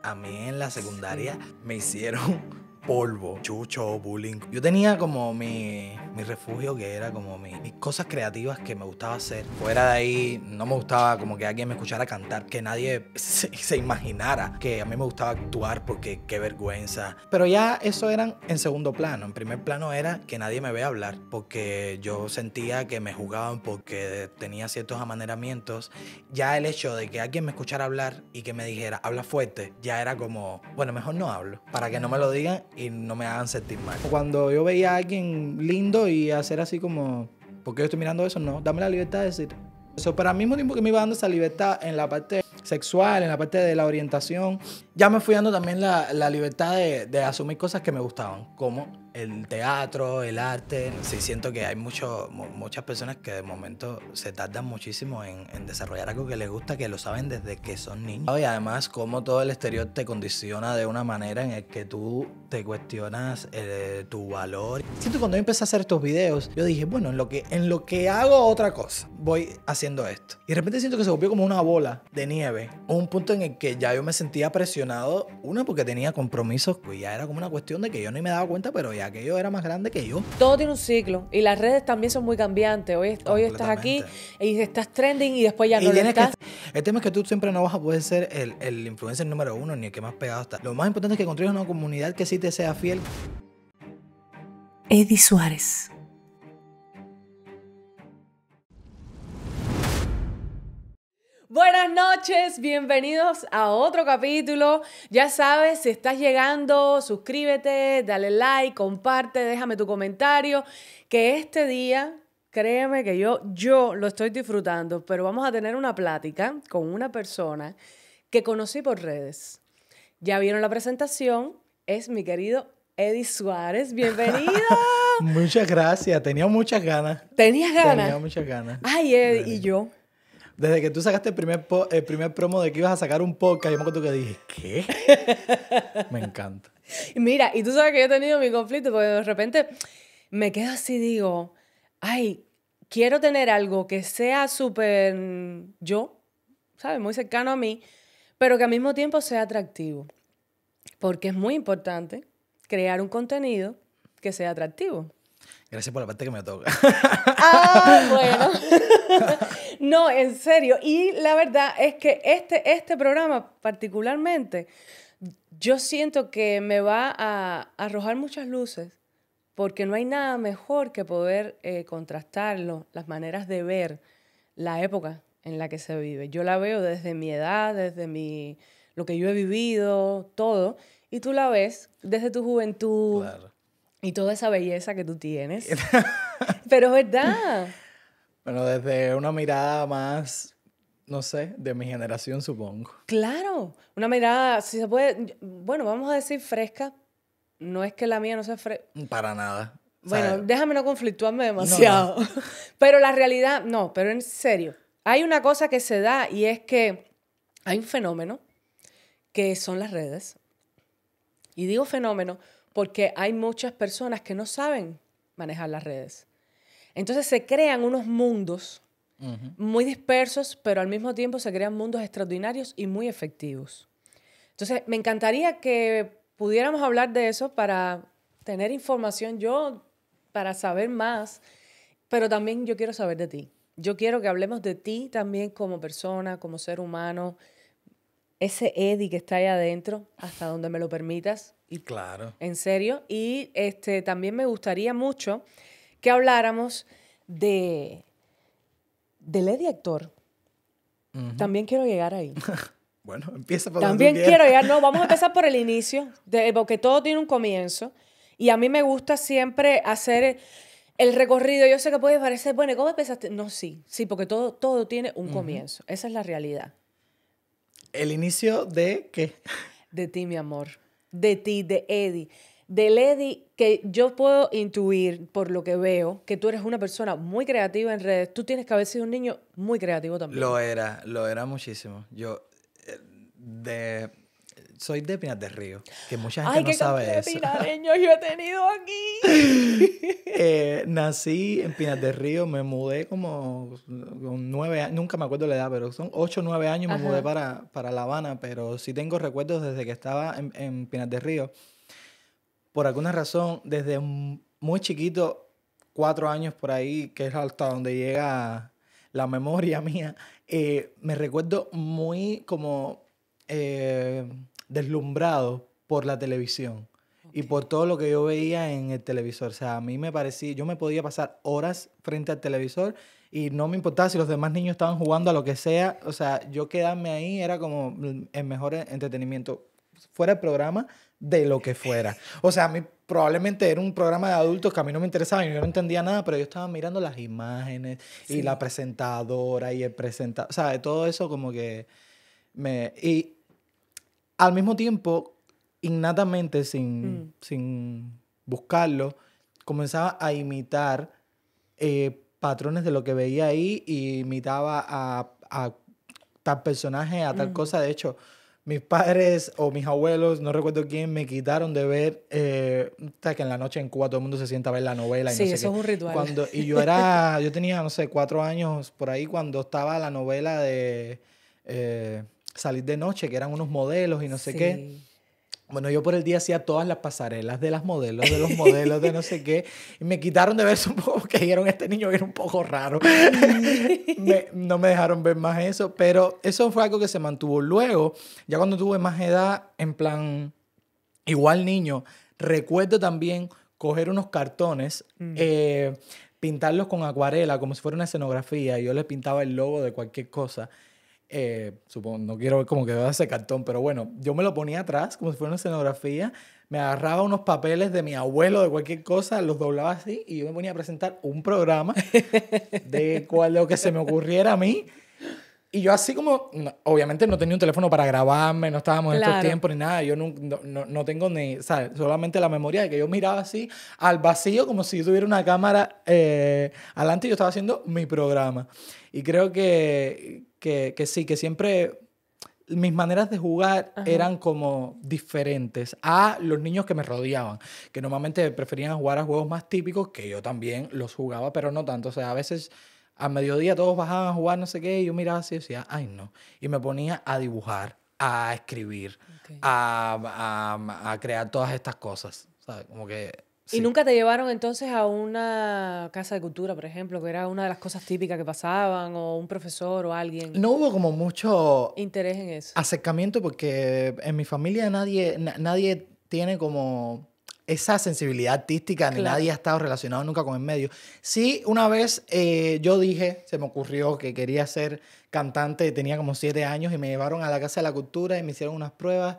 a mí en la secundaria me hicieron polvo, chucho, bullying. Yo tenía como mi refugio, que era como mis cosas creativas que me gustaba hacer. Fuera de ahí, no me gustaba como que alguien me escuchara cantar, que nadie se imaginara que a mí me gustaba actuar, porque qué vergüenza. Pero ya eso eran en segundo plano. En primer plano era que nadie me vea hablar, porque yo sentía que me juzgaban porque tenía ciertos amaneramientos. Ya el hecho de que alguien me escuchara hablar y que me dijera, habla fuerte, ya era como, bueno, mejor no hablo, para que no me lo digan y no me hagan sentir mal. Cuando yo veía a alguien lindo y hacer así como, ¿por qué yo estoy mirando eso? No, dame la libertad de decir eso. Pero al mismo tiempo que me iba dando esa libertad en la parte sexual, en la parte de la orientación, ya me fui dando también la libertad de asumir cosas que me gustaban, como el teatro, el arte. Sí, siento que hay muchas personas que de momento se tardan muchísimo en desarrollar algo que les gusta, que lo saben desde que son niños. Y además, como todo el exterior te condiciona de una manera en el que tú te cuestionas tu valor. Siento que cuando yo empecé a hacer estos videos, yo dije, bueno, en lo que hago otra cosa, voy haciendo esto. Y de repente siento que se volvió como una bola de nieve. Un punto en el que ya yo me sentía presionado, porque tenía compromisos, pues ya era como una cuestión de que yo ni me daba cuenta, pero ya aquello era más grande que yo. Todo tiene un ciclo y las redes también son muy cambiantes. Hoy estás aquí y estás trending y después ya no lo estás. El tema es que tú siempre no vas a poder ser el influencer número uno ni el que más pegado está. Lo más importante es que construyas una comunidad que sí te sea fiel. Eddie Suárez. Buenas noches, bienvenidos a otro capítulo. Ya sabes, si estás llegando, suscríbete, dale like, comparte, déjame tu comentario. Que este día, créeme que yo lo estoy disfrutando, pero vamos a tener una plática con una persona que conocí por redes. Ya vieron la presentación, es mi querido Eddie Suárez. ¡Bienvenido! Muchas gracias, tenía muchas ganas. ¿Tenías ganas? Tenía muchas ganas. Ay, Eddie, ¿y yo? Desde que tú sacaste el primer promo de que ibas a sacar un podcast, yo me acuerdo que dije, ¿qué? Me encanta. Mira, y tú sabes que yo he tenido mi conflicto, porque de repente me quedo así, digo, ay, quiero tener algo que sea súper yo, ¿sabes? Muy cercano a mí, pero que al mismo tiempo sea atractivo. Porque es muy importante crear un contenido que sea atractivo. Gracias por la parte que me toca. Ah, bueno. No, en serio. Y la verdad es que este programa particularmente, yo siento que me va a arrojar muchas luces, porque no hay nada mejor que poder contrastarlo, las maneras de ver la época en la que se vive. Yo la veo desde mi edad, desde lo que yo he vivido, todo, y tú la ves desde tu juventud. Claro. Y toda esa belleza que tú tienes. Pero es verdad. Bueno, desde una mirada más, no sé, de mi generación, supongo. Claro. Una mirada, si se puede, bueno, vamos a decir fresca. No es que la mía no sea fresca. Para nada. Bueno, ¿sabes? déjame no conflictuarme demasiado. No. Pero la realidad, no, pero en serio. Hay una cosa que se da y es que hay un fenómeno que son las redes. Y digo fenómeno porque hay muchas personas que no saben manejar las redes. Entonces se crean unos mundos muy dispersos, pero al mismo tiempo se crean mundos extraordinarios y muy efectivos. Entonces me encantaría que pudiéramos hablar de eso para tener información para saber más, pero también yo quiero saber de ti. Yo quiero que hablemos de ti también como persona, como ser humano, ese Eddie que está ahí adentro, hasta donde me lo permitas. Y claro. En serio. Y también me gustaría mucho que habláramos del Eddie actor. También quiero llegar ahí. Bueno, empieza por También donde tú quieras. quiero llegar. No, vamos a empezar por el inicio, porque todo tiene un comienzo. Y a mí me gusta siempre hacer el recorrido. Yo sé que puede parecer, bueno, ¿cómo empezaste? No, sí, porque todo tiene un comienzo. Esa es la realidad. ¿El inicio de qué? De ti, mi amor. De ti, de Eddie. Del Eddie que yo puedo intuir por lo que veo, que tú eres una persona muy creativa en redes. Tú tienes que haber sido un niño muy creativo también. Lo era muchísimo. Yo, soy de Pinas del Río, que mucha gente Ay, no qué sabe cantidad de eso. pinareños yo he tenido aquí. Nací en Pinas del Río, me mudé como con 9 años, nunca me acuerdo la edad, pero son 8 o 9 años me mudé Ajá. para La Habana, pero sí tengo recuerdos desde que estaba en Pinas del Río. Por alguna razón, desde muy chiquito, 4 años por ahí, que es hasta donde llega la memoria mía, me recuerdo muy como eh, deslumbrado por la televisión y Ok. por todo lo que yo veía en el televisor. O sea, a mí me parecía, yo me podía pasar horas frente al televisor y no me importaba si los demás niños estaban jugando a lo que sea. O sea, yo quedarme ahí era como el mejor entretenimiento. Fuera el programa, de lo que fuera. O sea, a mí probablemente era un programa de adultos que a mí no me interesaba y yo no entendía nada, pero yo estaba mirando las imágenes y la Sí. presentadora y el presentador. O sea, de todo eso como que me... Y al mismo tiempo, innatamente, Mm. sin buscarlo, comenzaba a imitar patrones de lo que veía ahí y imitaba a tal personaje, a tal Ujú. cosa. De hecho, mis padres o mis abuelos, no recuerdo quién, me quitaron de ver, sabes que en la noche en Cuba todo el mundo se sienta a ver la novela y no Sí, sé eso qué. es un ritual. Y yo tenía, no sé, 4 años por ahí cuando estaba la novela de eh, Salir de Noche, que eran unos modelos y no sé qué. Sí. Bueno, yo por el día hacía todas las pasarelas de las modelos, de los modelos, de no sé qué, y me quitaron de ver eso un poco porque dijeron, este niño era un poco raro. No me dejaron ver más eso, pero eso fue algo que se mantuvo. Luego, ya cuando tuve más edad, en plan, igual niño, recuerdo también coger unos cartones, Mm. pintarlos con acuarela, como si fuera una escenografía, y yo les pintaba el logo de cualquier cosa. Supongo, no quiero ver cómo quedó ese cartón, pero bueno, yo me lo ponía atrás como si fuera una escenografía, me agarraba unos papeles de mi abuelo, de cualquier cosa, los doblaba así y yo me ponía a presentar un programa de lo que se me ocurriera a mí. Y yo así como, obviamente no tenía un teléfono para grabarme, no estábamos en estos Claro. tiempos ni nada, yo no tengo ni, ¿sabes? Solamente la memoria de que yo miraba así al vacío como si yo tuviera una cámara adelante y yo estaba haciendo mi programa. Y creo que sí, que siempre mis maneras de jugar Ajá. eran como diferentes a los niños que me rodeaban, que normalmente preferían jugar a juegos más típicos, que yo también los jugaba, pero no tanto. O sea, a veces a mediodía todos bajaban a jugar no sé qué, y yo miraba así y decía, ay no. Y me ponía a dibujar, a escribir, Ok. a crear todas estas cosas, ¿sabes? Como que ¿Y sí. nunca te llevaron entonces a una casa de cultura, por ejemplo, que era una de las cosas típicas que pasaban, o un profesor o alguien? No hubo como mucho Interés en eso. acercamiento porque en mi familia nadie tiene como esa sensibilidad artística, ni nadie Claro. ha estado relacionado nunca con el medio. Sí, una vez yo dije, se me ocurrió que quería ser cantante, tenía como 7 años y me llevaron a la Casa de la Cultura y me hicieron unas pruebas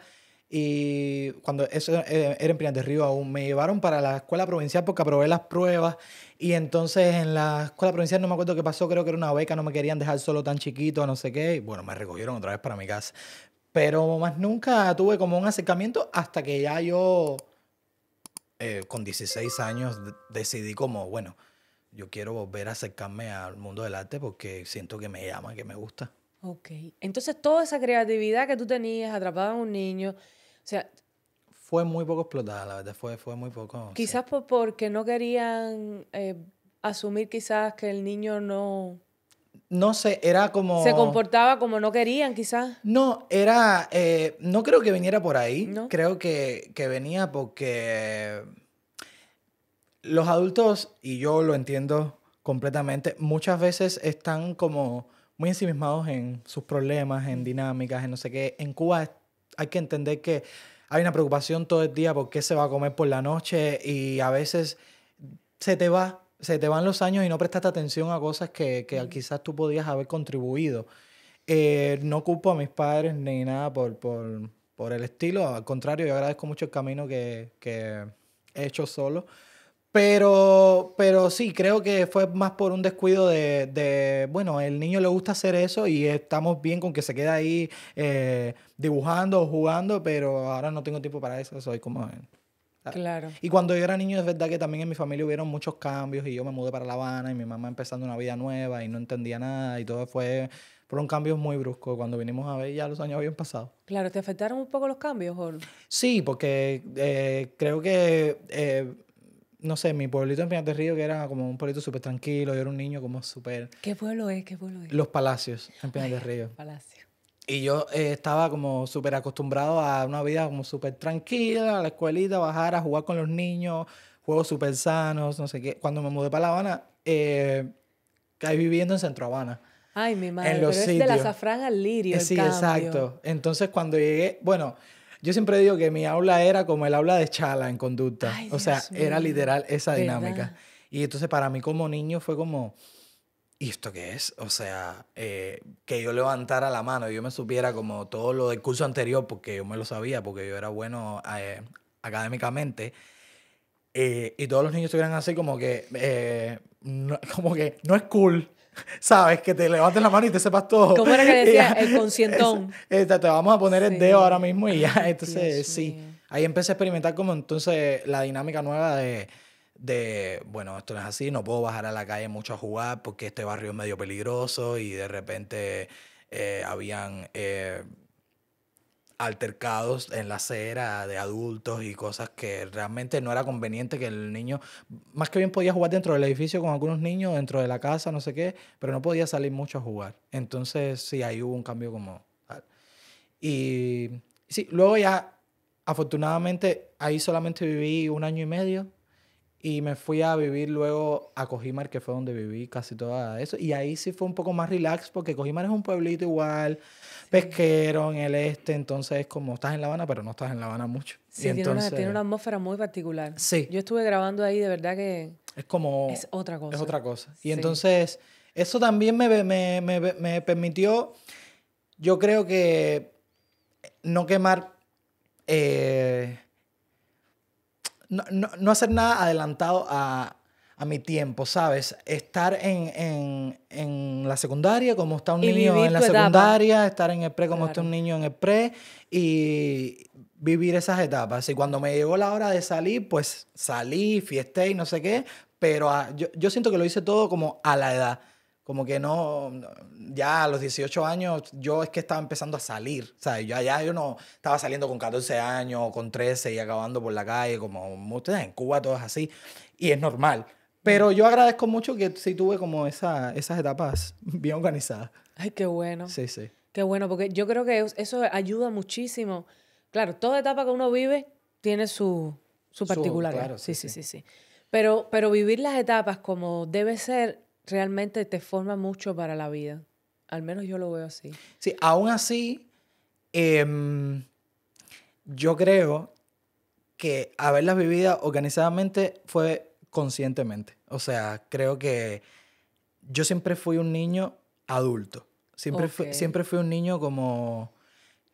y cuando eso era en Pinar del Río aún, me llevaron para la escuela provincial porque aprobé las pruebas y entonces en la escuela provincial no me acuerdo qué pasó, creo que era una beca, no me querían dejar solo tan chiquito, no sé qué, y bueno, me recogieron otra vez para mi casa. Pero más nunca tuve como un acercamiento hasta que ya yo, con 16 años, decidí como, bueno, yo quiero volver a acercarme al mundo del arte porque siento que me llama, que me gusta. Ok. Entonces, toda esa creatividad que tú tenías atrapada en un niño, o sea, Fue muy poco explotada, la verdad, fue muy poco, sí. quizás porque no querían asumir quizás que el niño no No sé, era se como... comportaba como no querían, quizás, No, no creo que viniera por ahí, ¿no? creo que venía porque los adultos, y yo lo entiendo completamente, muchas veces están como muy ensimismados en sus problemas, en Mm. dinámicas, en no sé qué. En Cuba hay que entender que hay una preocupación todo el día por qué se va a comer por la noche y a veces se te van los años y no prestaste atención a cosas que Ujú. quizás tú podías haber contribuido. No culpo a mis padres ni nada por el estilo, al contrario, yo agradezco mucho el camino que he hecho solo. Pero sí, creo que fue más por un descuido bueno, el niño le gusta hacer eso y estamos bien con que se quede ahí dibujando o jugando, pero ahora no tengo tiempo para eso, soy como... ¿sabes? Claro. Y cuando yo era niño, es verdad que también en mi familia hubieron muchos cambios y yo me mudé para La Habana y mi mamá empezando una vida nueva y no entendía nada y todo fue fueron cambios muy bruscos. Cuando vinimos a ver, ya los años habían pasado. Claro, ¿te afectaron un poco los cambios? Sí, porque creo que, no sé, mi pueblito en Pinar del Río, que era como un pueblito súper tranquilo, yo era un niño como súper... ¿Qué pueblo es? ¿Qué pueblo es? Los Palacios en Pinar del Río. Palacio. Y yo estaba como súper acostumbrado a una vida como súper tranquila, a la escuelita, bajar a jugar con los niños, juegos súper sanos, no sé qué. Cuando me mudé para La Habana, caí viviendo en Centro Habana. Ay, mi madre, En pero los es del sitios. azafrán al lirio el Sí, cambio. exacto. Entonces cuando llegué, bueno, yo siempre digo que mi aula era como el aula de Chala en conducta. Ay, O sea, Dios era mío. literal esa ¿Verdad? dinámica. Y entonces para mí como niño fue como... ¿Y esto qué es? O sea, que yo levantara la mano y yo me supiera como todo lo del curso anterior, porque yo me lo sabía, porque yo era bueno académicamente, y todos los niños estuvieran así como que no es cool, ¿sabes? Que te levantes la mano y te sepas todo. ¿Cómo era que Y decía? ya, El conscientón. te vamos a poner el dedo Sí. ahora mismo y ya. Ay, Entonces, Dios sí. mío. Ahí empecé a experimentar como entonces la dinámica nueva bueno, esto no es así, no puedo bajar a la calle mucho a jugar porque este barrio es medio peligroso y de repente habían altercados en la acera de adultos y cosas que realmente no era conveniente que el niño, más que bien podía jugar dentro del edificio con algunos niños, dentro de la casa, no sé qué, pero no podía salir mucho a jugar. Entonces, sí, ahí hubo un cambio como tal. Y sí, luego ya, afortunadamente, ahí solamente viví 1 año y medio y me fui a vivir luego a Cojimar, que fue donde viví casi todo eso. Y ahí sí fue un poco más relax porque Cojimar es un pueblito igual, pesquero en el este, entonces es como estás en La Habana, pero no estás en La Habana mucho. Sí, Y entonces, tiene una atmósfera muy particular. sí, Yo estuve grabando ahí, de verdad que es como... es otra cosa. Es otra cosa. Y Sí. entonces, eso también me permitió, yo creo que no quemar, no hacer nada adelantado a mi tiempo, ¿sabes? Estar en la secundaria como está un Y niño vivir en la tu etapa. secundaria, estar en el pre como está Claro. un niño en el pre y vivir esas etapas. Y cuando me llegó la hora de salir, pues salí, fiesté y no sé qué, pero yo siento que lo hice todo como a la edad. Como que ya a los 18 años yo es que estaba empezando a salir, ¿sabes? Yo no estaba saliendo con 14 años o con 13 y acabando por la calle, como ustedes en Cuba todo es así, y es normal. Pero yo agradezco mucho que sí tuve como esas etapas bien organizadas. Ay, qué bueno. Sí, sí. Qué bueno, porque yo creo que eso ayuda muchísimo. Claro, toda etapa que uno vive tiene su particularidad. Claro, sí, Sí, sí. sí, sí. Pero vivir las etapas como debe ser realmente te forma mucho para la vida. Al menos yo lo veo así. Sí, aún así, yo creo que haberlas vivido organizadamente fue conscientemente. O sea, creo que yo siempre fui un niño adulto. Ok. Siempre fui un niño como...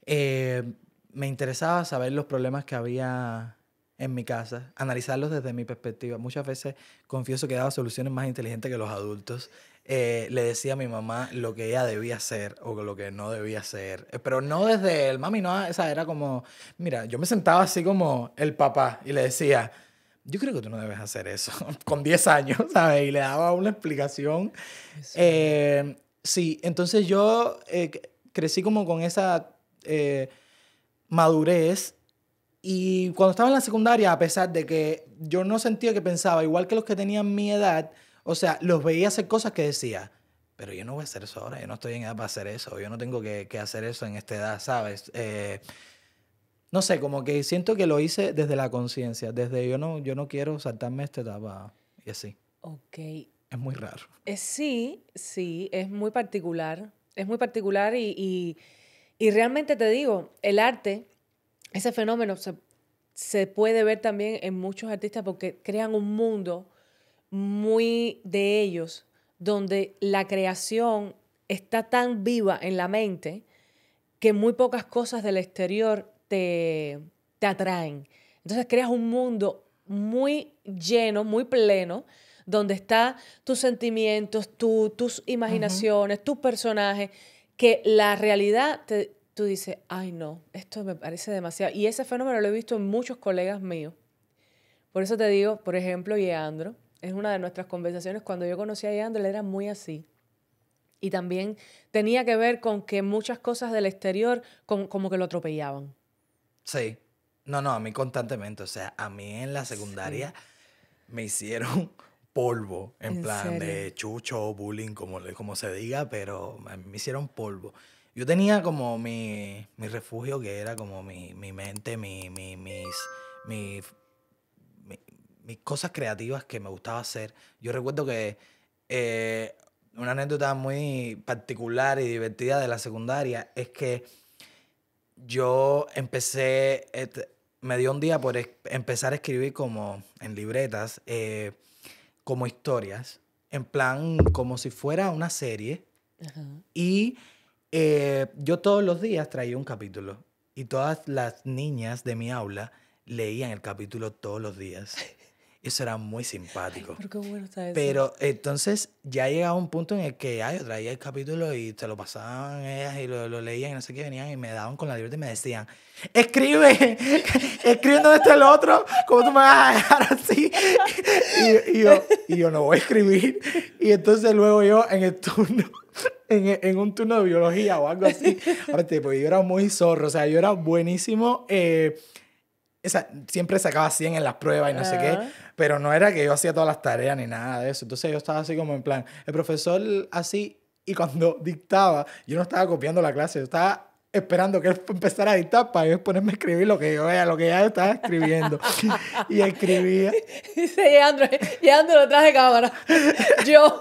me interesaba saber los problemas que había en mi casa, analizarlos desde mi perspectiva. Muchas veces confieso que daba soluciones más inteligentes que los adultos. Le decía a mi mamá lo que ella debía hacer o lo que no debía hacer. Pero no desde el mami, no, esa era como... Mira, yo me sentaba así como el papá y le decía... Yo creo que tú no debes hacer eso con 10 años, ¿sabes? Y le daba una explicación. Sí, entonces yo crecí como con esa madurez y cuando estaba en la secundaria, a pesar de que yo no sentía que pensaba igual que los que tenían mi edad, o sea, los veía hacer cosas que decía, pero yo no voy a hacer eso ahora, yo no estoy en edad para hacer eso, yo no tengo que hacer eso en esta edad, ¿sabes? No sé, como que siento que lo hice desde la conciencia, desde yo no quiero saltarme esta etapa y así. Ok. Es muy raro. Sí, sí, es muy particular. Es muy particular y realmente te digo, el arte, ese fenómeno se puede ver también en muchos artistas porque crean un mundo muy de ellos, donde la creación está tan viva en la mente que muy pocas cosas del exterior te atraen. Entonces creas un mundo muy lleno, muy pleno, donde están tus sentimientos, tus imaginaciones, tus personajes, que la realidad tú dices, ay no, esto me parece demasiado. Y ese fenómeno lo he visto en muchos colegas míos. Por eso te digo, por ejemplo, Yeandro, es una de nuestras conversaciones. Cuando yo conocí a Yeandro, él era muy así. Y también tenía que ver con que muchas cosas del exterior como que lo atropellaban. Sí. No, a mí constantemente. O sea, a mí en la secundaria me hicieron polvo. En ¿En plan serio? de chucho, bullying, como se diga, pero a mí me hicieron polvo. Yo tenía como mi refugio que era como mi mente, mi- mis cosas creativas que me gustaba hacer. Yo recuerdo que eh, una anécdota muy particular y divertida de la secundaria es que yo empecé, me dio un día por empezar a escribir como en libretas, como historias, en plan como si fuera una serie. Ajá. Y yo todos los días traía un capítulo y todas las niñas de mi aula leían el capítulo todos los días. Eso era muy simpático. Pero qué bueno está eso. Pero entonces ya llegaba un punto en el que yo traía el capítulo y te lo pasaban ellas y lo leían y no sé qué, venían y me daban con la libreta y me decían, escribe, escribe donde está el otro, ¿cómo tú me vas a dejar así? Y yo no voy a escribir. Y entonces luego yo en el turno, en un turno de biología o algo así, aparte, pues yo era muy zorro, o sea, yo era buenísimo. Siempre sacaba 100 en las pruebas y no sé qué, pero no era que yo hacía todas las tareas ni nada de eso. Entonces yo estaba así como en plan, el profesor así, y cuando dictaba, yo no estaba copiando la clase, yo estaba esperando que él empezara a dictar para yo ponerme a escribir lo que yo veía, lo que ya estaba escribiendo. Y escribía. Dice Leandro detrás de cámara. Yo,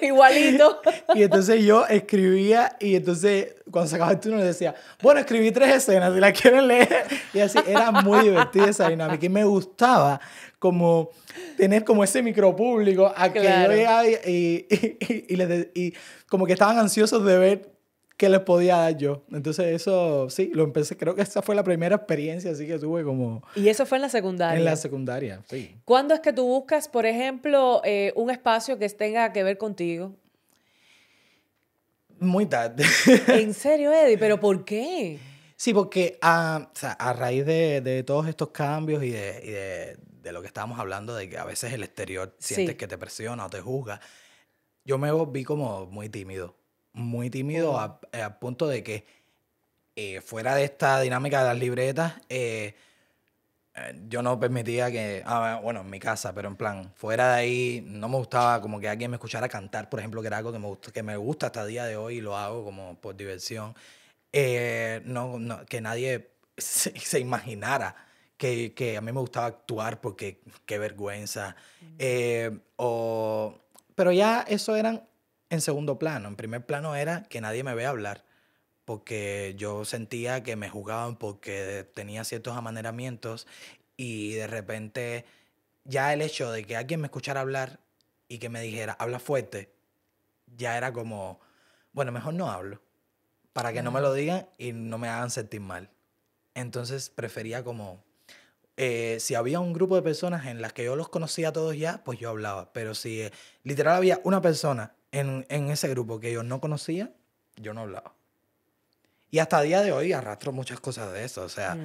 igualito. Y entonces yo escribía y entonces cuando se acababa el turno le decía, bueno, escribí 3 escenas, si la quieren leer. Y así, era muy divertida esa dinámica y me gustaba como tener como ese micropúblico a que Claro. yo llegaba y como que estaban ansiosos de ver qué les podía dar yo. Entonces eso, sí, lo empecé, creo que esa fue la primera experiencia así que tuve como Y eso fue en la secundaria. en la secundaria, sí. ¿Cuándo es que tú buscas, por ejemplo, un espacio que tenga que ver contigo? Muy tarde. ¿En serio, Eddie? ¿Pero por qué? Sí, porque o sea, a raíz de todos estos cambios y de lo que estábamos hablando, de que a veces el exterior sientes Sí. que te presiona o te juzga, yo me vi como muy tímido Oh. al punto de que fuera de esta dinámica de las libretas, yo no permitía que, bueno, en mi casa, pero en plan, fuera de ahí, no me gustaba como que alguien me escuchara cantar, por ejemplo, que era algo que me gusta hasta el día de hoy y lo hago como por diversión. No, que nadie se imaginara que a mí me gustaba actuar porque qué vergüenza. Pero ya eso eran en segundo plano. En primer plano era que nadie me vea hablar porque yo sentía que me juzgaban porque tenía ciertos amaneramientos y de repente ya el hecho de que alguien me escuchara hablar y que me dijera, habla fuerte, ya era como, bueno, mejor no hablo, para que no me lo digan y no me hagan sentir mal. Entonces prefería como, si había un grupo de personas en las que yo los conocía a todos ya, pues yo hablaba, pero si literal había una persona en ese grupo que yo no conocía, yo no hablaba. Y hasta el día de hoy arrastro muchas cosas de eso. O sea,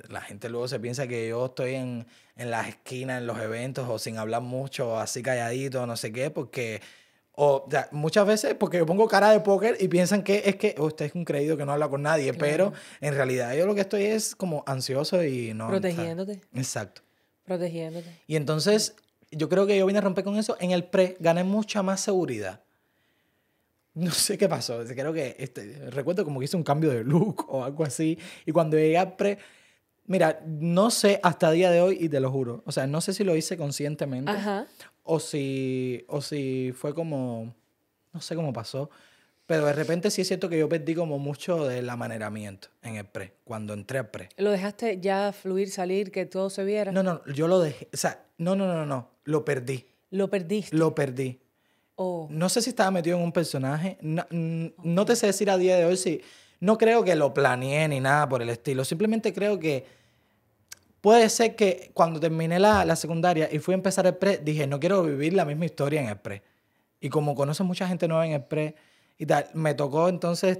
la gente luego se piensa que yo estoy en las esquinas, en los eventos, o sin hablar mucho, o así calladito, no sé qué, porque... O sea, muchas veces porque yo pongo cara de póker y piensan que es que usted es un creído que no habla con nadie, pero en realidad yo lo que estoy es como ansioso y no... Protegiéndote. O sea, exacto. Protegiéndote. Y entonces yo creo que yo vine a romper con eso. En el pre gané mucha más seguridad. No sé qué pasó. Creo que recuerdo como que hice un cambio de look o algo así. Y cuando llegué al pre, mira, no sé hasta el día de hoy y te lo juro. O sea, no sé si lo hice conscientemente Ajá. o si fue como, no sé cómo pasó. Pero de repente sí es cierto que yo perdí como mucho del amaneramiento en el pre, cuando entré al pre. ¿Lo dejaste ya fluir, salir, que todo se viera? No, yo lo dejé. O sea, no. Lo perdí. ¿Lo perdiste? Lo perdí. Oh. No sé si estaba metido en un personaje. No te sé decir a día de hoy si... No creo que lo planeé ni nada por el estilo. Simplemente creo que puede ser que cuando terminé la secundaria y fui a empezar el pre, dije, no quiero vivir la misma historia en el pre. Y como conozco mucha gente nueva en el pre y tal, me tocó entonces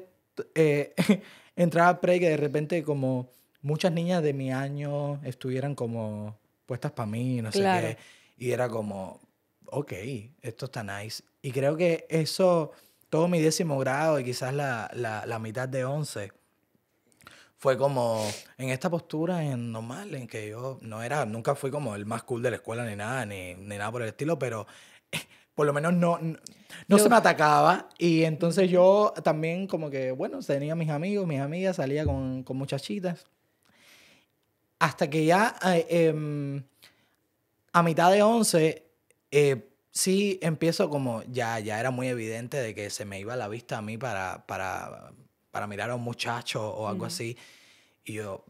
entrar al pre y que de repente como muchas niñas de mi año estuvieran como puestas para mí, no sé Claro. qué. Y era como... ok, esto está nice. Y creo que eso, todo mi 10º grado y quizás la mitad de 11, fue como en esta postura en normal, en que yo nunca fui como el más cool de la escuela ni nada, ni nada por el estilo, pero por lo menos no se Lo, me atacaba. Y entonces yo también como que, bueno, tenía mis amigos, mis amigas, salía con muchachitas. Hasta que ya a mitad de 11, sí empiezo como, ya era muy evidente de que se me iba la vista a mí para mirar a un muchacho o algo así. Y yo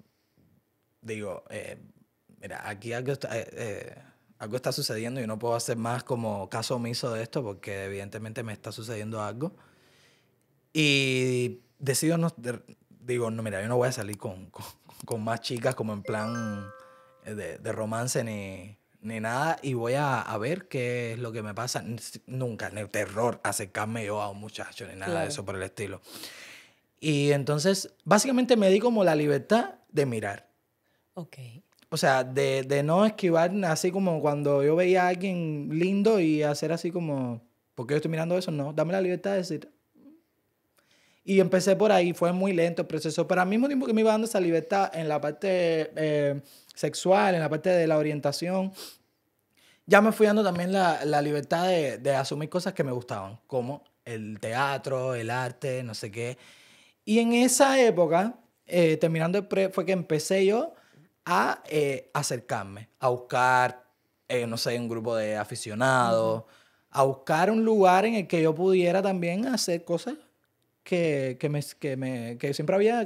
digo, mira, aquí algo está sucediendo y no puedo hacer más como caso omiso de esto porque evidentemente me está sucediendo algo. Y decido, digo, no, mira, yo no voy a salir con más chicas como en plan de romance ni nada y voy a ver qué es lo que me pasa. Nunca, ni terror acercarme yo a un muchacho ni nada de claro. eso por el estilo. Y entonces, básicamente me di como la libertad de mirar. Ok. O sea, de no esquivar así como cuando yo veía a alguien lindo y hacer así como, ¿por qué yo estoy mirando eso? No, dame la libertad de decir. Y empecé por ahí, fue muy lento el proceso, pero al mismo tiempo que me iba dando esa libertad en la parte sexual, en la parte de la orientación, ya me fui dando también la libertad de asumir cosas que me gustaban, como el teatro, el arte, no sé qué. Y en esa época, terminando el pre, fue que empecé yo a acercarme, a buscar, no sé, un grupo de aficionados, a buscar un lugar en el que yo pudiera también hacer cosas que siempre había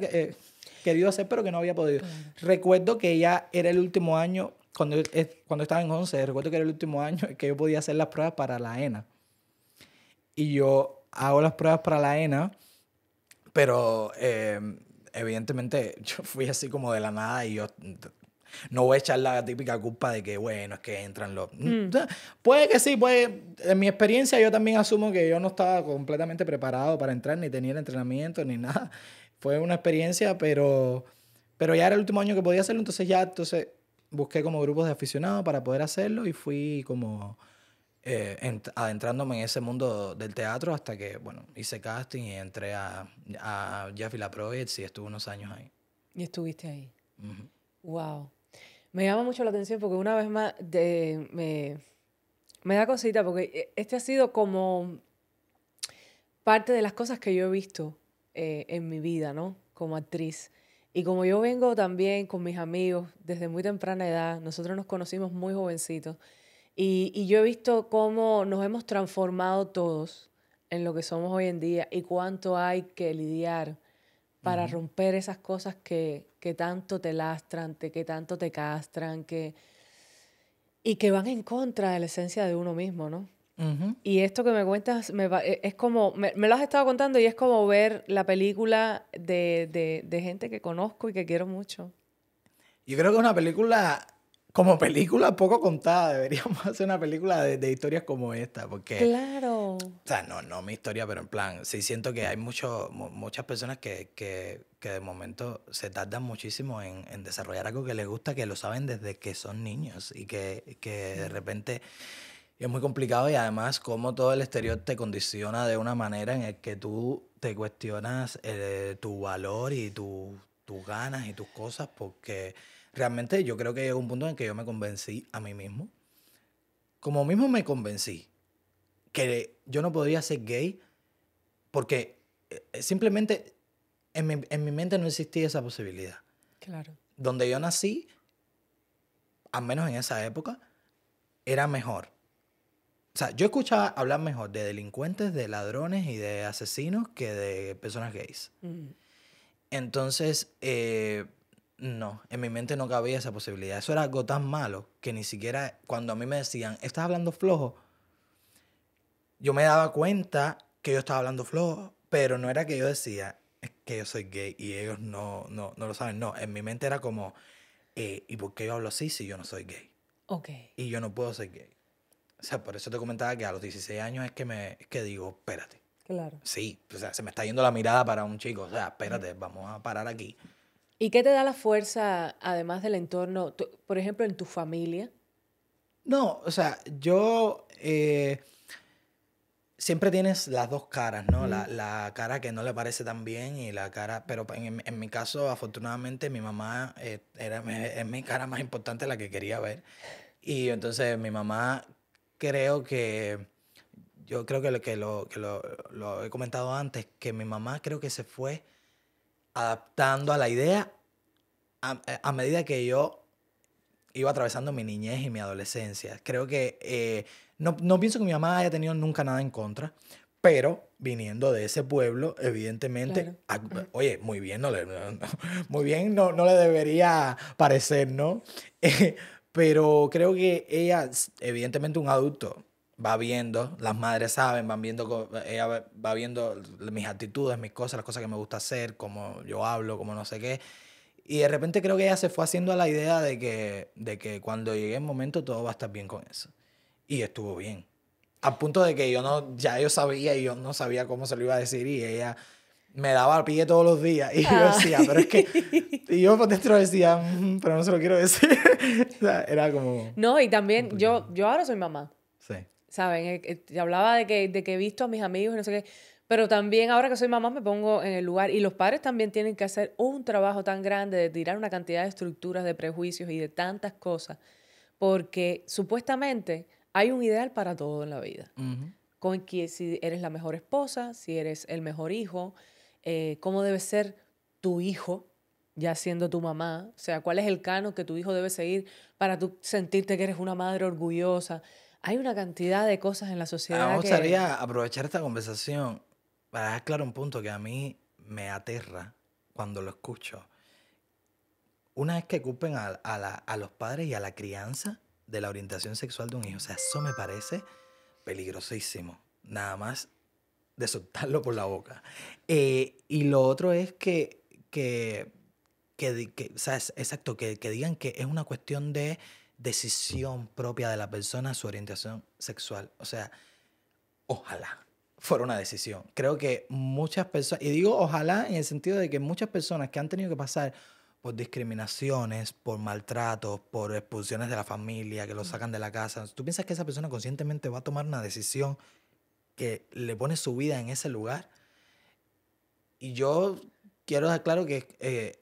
querido hacer, pero que no había podido. Claro. Recuerdo que ya era el último año, cuando estaba en 11, recuerdo que era el último año que yo podía hacer las pruebas para la ENA. Y yo hago las pruebas para la ENA, pero evidentemente yo fui así como de la nada y yo no voy a echar la típica culpa de que, bueno, es que entran los... O sea, puede que sí, puede... En mi experiencia yo también asumo que yo no estaba completamente preparado para entrar, ni tenía el entrenamiento, ni nada. Fue una experiencia, pero ya era el último año que podía hacerlo, entonces busqué como grupos de aficionados para poder hacerlo y fui como adentrándome en ese mundo del teatro hasta que, bueno, hice casting y entré a Jeffy La Projects y estuve unos años ahí. Y estuviste ahí. Ujú. Wow. Me llama mucho la atención porque una vez más me da cosita porque este ha sido como parte de las cosas que yo he visto en mi vida, ¿no? Como actriz. Y como yo vengo también con mis amigos desde muy temprana edad, nosotros nos conocimos muy jovencitos, y yo he visto cómo nos hemos transformado todos en lo que somos hoy en día y cuánto hay que lidiar para romper esas cosas que tanto te lastran, que tanto te castran, y que van en contra de la esencia de uno mismo, ¿no? Ujú. Y esto que me cuentas es como, me lo has estado contando y es como ver la película de gente que conozco y que quiero mucho. Yo creo que una película, como película poco contada, deberíamos hacer una película de historias como esta, porque, Claro. o sea, no mi historia, pero en plan, sí siento que hay muchas personas que de momento se tardan muchísimo en desarrollar algo que les gusta, que lo saben desde que son niños y que de repente es muy complicado y además como todo el exterior te condiciona de una manera en la que tú te cuestionas tu valor y tus ganas y tus cosas porque realmente yo creo que llegó un punto en que yo me convencí a mí mismo. Como mismo me convencí que yo no podía ser gay porque simplemente en mi mente no existía esa posibilidad. Claro. Donde yo nací, al menos en esa época, era mejor. O sea, yo escuchaba hablar mejor de delincuentes, de ladrones y de asesinos que de personas gays. Mm. Entonces, no, en mi mente no cabía esa posibilidad. Eso era algo tan malo que ni siquiera cuando a mí me decían, ¿estás hablando flojo? Yo me daba cuenta que yo estaba hablando flojo, pero no era que yo decía, es que yo soy gay y ellos no lo saben. No, en mi mente era como, ¿y por qué yo hablo así si yo no soy gay? Ok. Y yo no puedo ser gay. O sea, por eso te comentaba que a los 16 años es que digo, espérate. Claro. Sí, o sea, se me está yendo la mirada para un chico. O sea, espérate, vamos a parar aquí. ¿Y qué te da la fuerza, además del entorno, por ejemplo, en tu familia? No, o sea, yo siempre tienes las dos caras, ¿no? La cara que no le parece tan bien y la cara... Pero en mi caso, afortunadamente, mi mamá es mi cara más importante, la que quería ver. Y entonces mi mamá creo que... Yo creo lo he comentado antes, que mi mamá creo que se fue adaptando a la idea a medida que yo iba atravesando mi niñez y mi adolescencia. Creo que no pienso que mi mamá haya tenido nunca nada en contra, pero viniendo de ese pueblo, evidentemente, Claro. oye, muy bien no le debería parecer, ¿no? Pero creo que ella, evidentemente un adulto, va viendo, las madres saben, ella va viendo mis actitudes, mis cosas, las cosas que me gusta hacer, cómo yo hablo, cómo no sé qué. Y de repente creo que ella se fue haciendo a la idea de que cuando llegue el momento todo va a estar bien con eso. Y estuvo bien. Al punto de que ya yo sabía y yo no sabía cómo se lo iba a decir y ella me daba al pie todos los días. Y yo decía, pero es que... Y yo por dentro decía, pero no se lo quiero decir". O sea, era como... No, y también complicado. yo ahora soy mamá. Sí. ¿Saben? Te hablaba de que he visto a mis amigos y no sé qué. Pero también ahora que soy mamá me pongo en el lugar. Y los padres también tienen que hacer un trabajo tan grande de tirar una cantidad de estructuras, de prejuicios y de tantas cosas. Porque supuestamente hay un ideal para todo en la vida. Ujú. Con que si eres la mejor esposa, si eres el mejor hijo, cómo debe ser tu hijo, ya siendo tu mamá. O sea, cuál es el canon que tu hijo debe seguir para tú sentirte que eres una madre orgullosa. Hay una cantidad de cosas en la Me sociedad que... gustaría aprovechar esta conversación para dejar claro un punto que a mí me aterra cuando lo escucho. Una vez que culpen a los padres y a la crianza de la orientación sexual de un hijo. O sea, eso me parece peligrosísimo. Nada más de soltarlo por la boca. Y lo otro es o sea, exacto, que digan que es una cuestión de decisión propia de la persona su orientación sexual. O sea, ojalá fuera una decisión. Creo que muchas personas, y digo ojalá en el sentido de que muchas personas que han tenido que pasar por discriminaciones, por maltratos, por expulsiones de la familia, que lo sacan de la casa, ¿tú piensas que esa persona conscientemente va a tomar una decisión que le pone su vida en ese lugar? Y yo quiero dejar claro que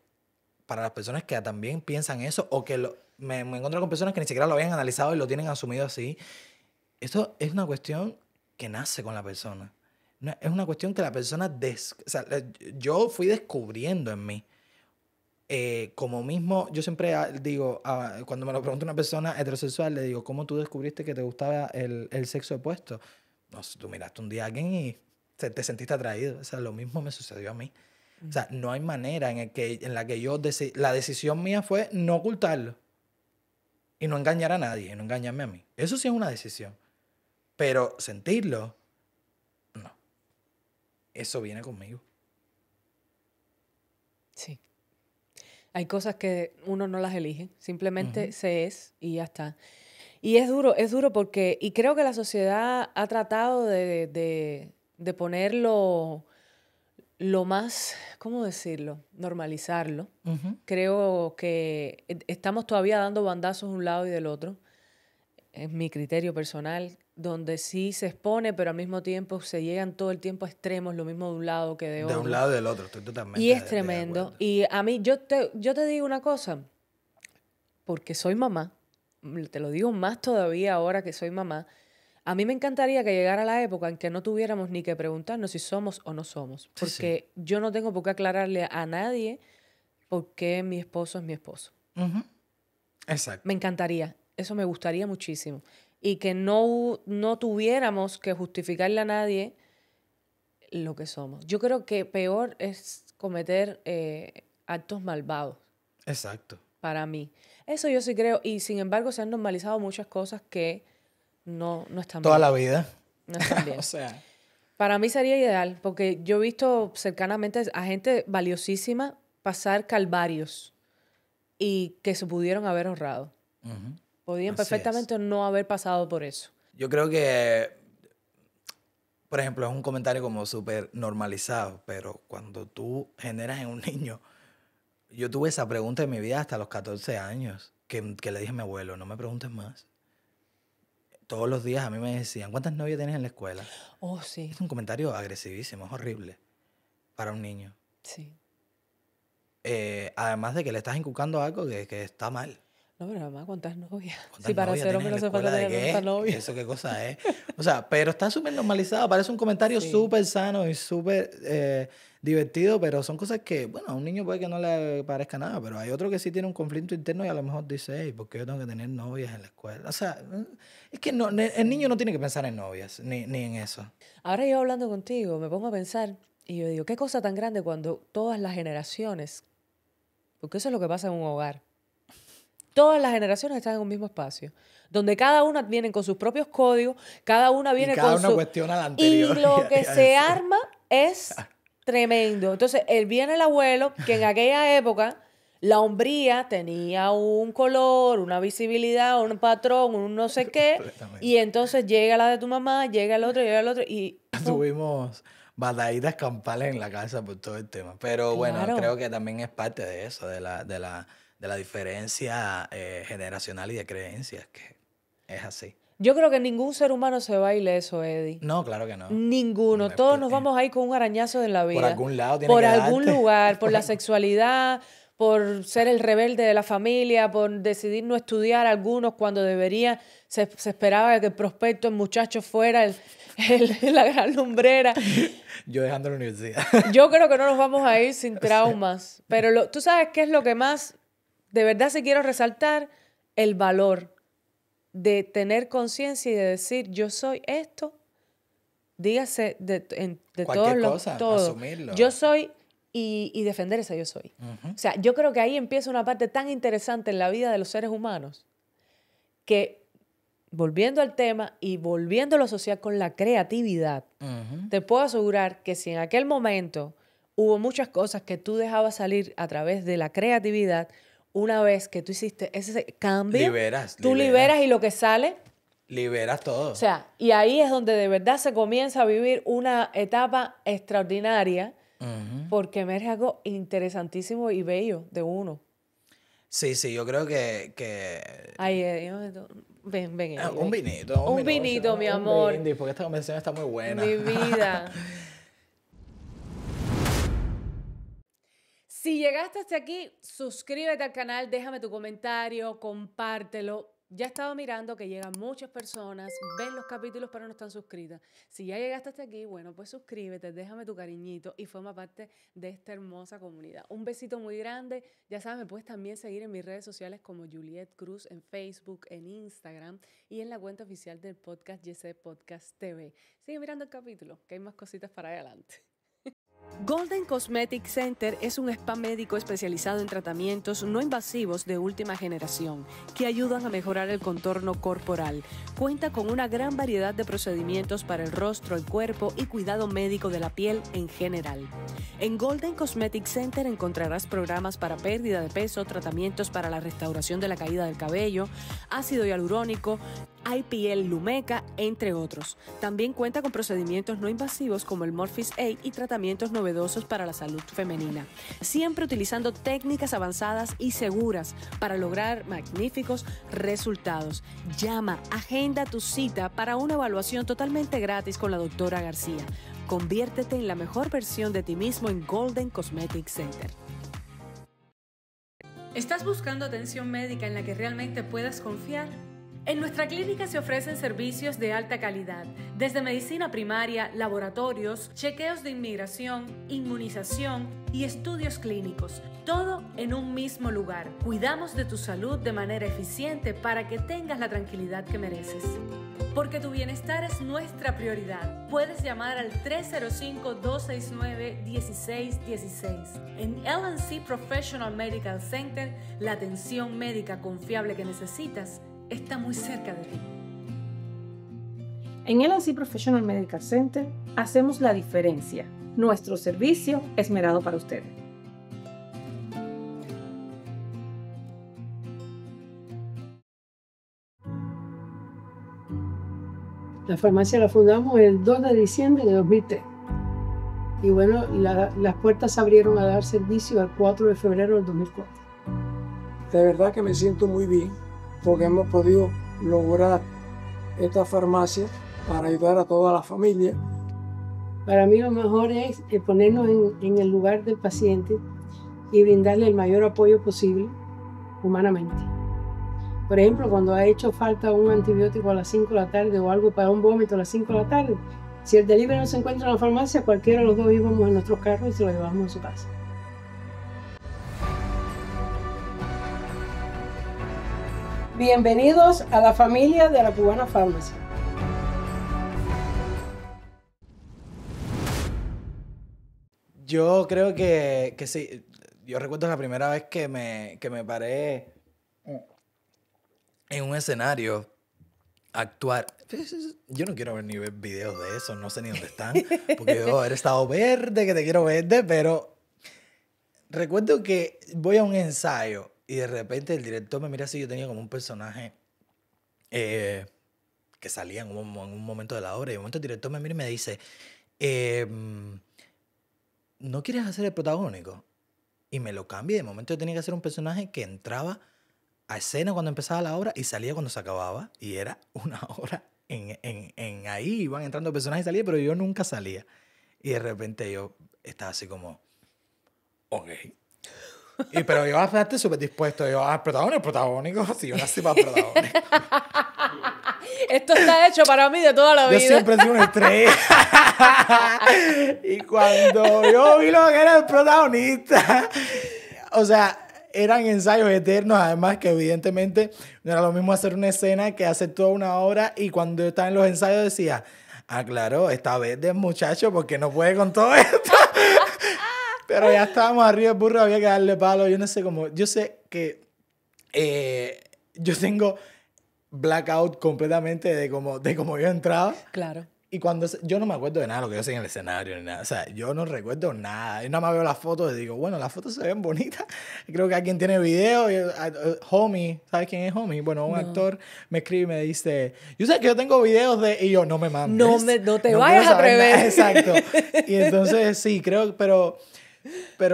para las personas que también piensan eso o que me encuentro con personas que ni siquiera lo habían analizado y lo tienen asumido así, esto es una cuestión que nace con la persona. Es una cuestión que la persona... o sea, yo fui descubriendo en mí. Como mismo, yo siempre digo, cuando me lo pregunta una persona heterosexual, le digo, ¿cómo tú descubriste que te gustaba el sexo opuesto? No sé, tú miraste un día a alguien y te sentiste atraído. O sea, lo mismo me sucedió a mí. O sea, no hay manera en la que la decisión mía fue no ocultarlo y no engañar a nadie, y no engañarme a mí. Eso sí es una decisión. Pero sentirlo, no. Eso viene conmigo. Sí. Hay cosas que uno no las elige, simplemente Ujú. se es y ya está. Y es duro porque, y creo que la sociedad ha tratado de ponerlo lo más, ¿cómo decirlo? Normalizarlo. Ujú. Creo que estamos todavía dando bandazos de un lado y del otro, es mi criterio personal, donde sí se expone, pero al mismo tiempo se llegan todo el tiempo a extremos, lo mismo de un lado que de De un otro. lado y del otro, estoy Y totalmente es de tremendo. acuerdo. Y a mí, yo te digo una cosa, porque soy mamá, te lo digo más todavía ahora que soy mamá, a mí me encantaría que llegara la época en que no tuviéramos ni que preguntarnos si somos o no somos, Sí, sí. porque yo no tengo por qué aclararle a nadie por qué mi esposo es mi esposo. Ujú. Me Exacto. encantaría, eso me gustaría muchísimo. Y que no tuviéramos que justificarle a nadie lo que somos. Yo creo que peor es cometer actos malvados Exacto. para mí. Eso yo sí creo. Y sin embargo se han normalizado muchas cosas que no están Toda bien. la vida. No están O bien. sea, Para mí sería ideal, porque yo he visto cercanamente a gente valiosísima pasar calvarios y que se pudieron haber ahorrado. ujú, Podían así es. perfectamente no haber pasado por eso. Yo creo que, por ejemplo, es un comentario como súper normalizado, pero cuando tú generas en un niño, yo tuve esa pregunta en mi vida hasta los 14 años, que le dije a mi abuelo, no me preguntes más. todos los días a mí me decían, ¿cuántas novias tienes en la escuela? Oh, sí. Es un comentario agresivísimo, es horrible para un niño. Sí. Además de que le estás inculcando algo que está mal. No, pero además, ¿cuántas novias? ¿Cuántas Sí, para novias ser tienes hombre en no la hace falta escuela? ¿De tener qué? tantas novias. ¿Eso qué cosa es? O sea, pero está súper normalizado. Parece un comentario Sí. súper sano y súper divertido, pero son cosas que, bueno, a un niño puede que no le parezca nada, pero hay otro que sí tiene un conflicto interno y a lo mejor dice, hey, ¿por qué yo tengo que tener novias en la escuela? O sea, es que no, el niño no tiene que pensar en novias, ni en eso. Ahora yo hablando contigo, me pongo a pensar y yo digo, qué cosa tan grande cuando todas las generaciones, porque eso es lo que pasa en un hogar, todas las generaciones están en un mismo espacio, donde cada una viene con sus propios códigos, cada una viene Y cada con uno su... cuestiona la anterior. Y lo que Ya se eso. arma es tremendo. Entonces, viene el abuelo, que en aquella época la hombría tenía un color, una visibilidad, un patrón, un no sé qué, Completamente. y entonces llega la de tu mamá, llega el otro, y... Tuvimos batallitas campales en la casa por todo el tema. Pero bueno, Claro. creo que también es parte de eso, de la diferencia generacional y de creencias, que es así. Yo creo que ningún ser humano se va ileso, Eddie. No, claro que no. Ninguno. No, Todos nos vamos a ir con un arañazo en la vida. Por algún lado tiene Por que algún darte. lugar, por la sexualidad, por ser el rebelde de la familia, por decidir no estudiar algunos cuando debería. Se esperaba que el prospecto, el muchacho fuera la gran lumbrera. Yo dejando la universidad. Yo creo que no nos vamos a ir sin traumas. Pero tú sabes qué es lo que más, de verdad sí quiero resaltar, el valor de tener conciencia y de decir, yo soy esto, dígase de todos Cualquier los... cosa, todo. asumirlo. Yo soy y defender ese yo soy. Ujú. O sea, yo creo que ahí empieza una parte tan interesante en la vida de los seres humanos que, volviendo al tema y volviéndolo a asociar con la creatividad, Ujú. te puedo asegurar que si en aquel momento hubo muchas cosas que tú dejabas salir a través de la creatividad, una vez que tú hiciste ese cambio, tú liberas y lo que sale, Liberas todo. o sea, y ahí es donde de verdad se comienza a vivir una etapa extraordinaria Ujú. porque emerge algo interesantísimo y bello de uno. Sí, yo creo que Ay, ven, Eddie, un ven. vinito. Un vinito, mi amor. Un brindis, porque esta conversación está muy buena. Mi vida. Si llegaste hasta aquí, suscríbete al canal, déjame tu comentario, compártelo. Ya he estado mirando que llegan muchas personas, ven los capítulos pero no están suscritas. Si ya llegaste hasta aquí, bueno, pues suscríbete, déjame tu cariñito y forma parte de esta hermosa comunidad. Un besito muy grande. Ya sabes, me puedes también seguir en mis redes sociales como Juliet Cruz, en Facebook, en Instagram y en la cuenta oficial del podcast YC Podcast TV. Sigue mirando el capítulo, que hay más cositas para adelante. Golden Cosmetic Center es un spa médico especializado en tratamientos no invasivos de última generación que ayudan a mejorar el contorno corporal. Cuenta con una gran variedad de procedimientos para el rostro, el cuerpo y cuidado médico de la piel en general. En Golden Cosmetic Center encontrarás programas para pérdida de peso, tratamientos para la restauración de la caída del cabello, ácido hialurónico, IPL Lumeca, entre otros. También cuenta con procedimientos no invasivos como el Morpheus 8 y tratamientos novedosos para la salud femenina, siempre utilizando técnicas avanzadas y seguras para lograr magníficos resultados. Llama, agenda tu cita para una evaluación totalmente gratis con la doctora García. Conviértete en la mejor versión de ti mismo en Golden Cosmetic Center. ¿Estás buscando atención médica en la que realmente puedas confiar? En nuestra clínica se ofrecen servicios de alta calidad, desde medicina primaria, laboratorios, chequeos de inmigración, inmunización y estudios clínicos, todo en un mismo lugar. Cuidamos de tu salud de manera eficiente para que tengas la tranquilidad que mereces. Porque tu bienestar es nuestra prioridad. Puedes llamar al 305-269-1616. En LNC Professional Medical Center, la atención médica confiable que necesitas está muy cerca de ti. En LNC Professional Medical Center hacemos la diferencia. Nuestro servicio esmerado para ustedes. La farmacia la fundamos el 2 de diciembre de 2003. Y bueno, las puertas se abrieron a dar servicio el 4 de febrero del 2004. De verdad que me siento muy bien porque hemos podido lograr esta farmacia para ayudar a toda la familia. Para mí lo mejor es ponernos en el lugar del paciente y brindarle el mayor apoyo posible humanamente. Por ejemplo, cuando ha hecho falta un antibiótico a las 5 de la tarde o algo para un vómito a las 5 de la tarde, si el delivery no se encuentra en la farmacia, cualquiera de los dos íbamos en nuestros carros y se lo llevamos a su casa. Bienvenidos a la familia de la Cubana Pharmacy. Yo creo que sí. Yo recuerdo la primera vez que me paré en un escenario a actuar. Yo no quiero ni ver videos de eso, no sé ni dónde están. Porque yo he estado verde, que te quiero verde, pero recuerdo que voy a un ensayo y de repente el director me mira así. Yo tenía como un personaje que salía en un momento de la obra y de momento el director me mira y me dice... ¿no quieres hacer el protagónico? Y me lo cambié. De momento yo tenía que hacer un personaje que entraba a escena cuando empezaba la obra y salía cuando se acababa. Y era una hora en ahí. Iban entrando personajes y salía, pero yo nunca salía. Y de repente yo estaba así como, ok. Pero yo bastante súper dispuesto. Yo, protagónico. Sí, yo nací para protagónico. Esto está hecho para mí de toda la vida. Yo siempre he sido una estrella. Y cuando yo vi lo que era el protagonista, o sea, eran ensayos eternos, además que evidentemente no era lo mismo hacer una escena que hacer toda una obra. Y cuando yo estaba en los ensayos decía, claro, esta vez de muchacho porque no puede con todo esto. Pero ya estábamos arriba del burro, había que darle palo. Yo no sé cómo, yo sé que yo tengo blackout completamente de cómo yo entraba. Claro. Y cuando yo no me acuerdo de nada de lo que yo hacía en el escenario ni nada. O sea, yo no recuerdo nada. Yo nada más veo las fotos y digo, bueno, las fotos se ven bonitas. Creo que alguien tiene video. Homie, ¿sabes quién es Homie? Bueno, un actor me escribe y me dice, yo sé que yo tengo videos de... Y yo, no me mandes. No te vayas a atrever. Exacto. Y entonces, sí, creo, pero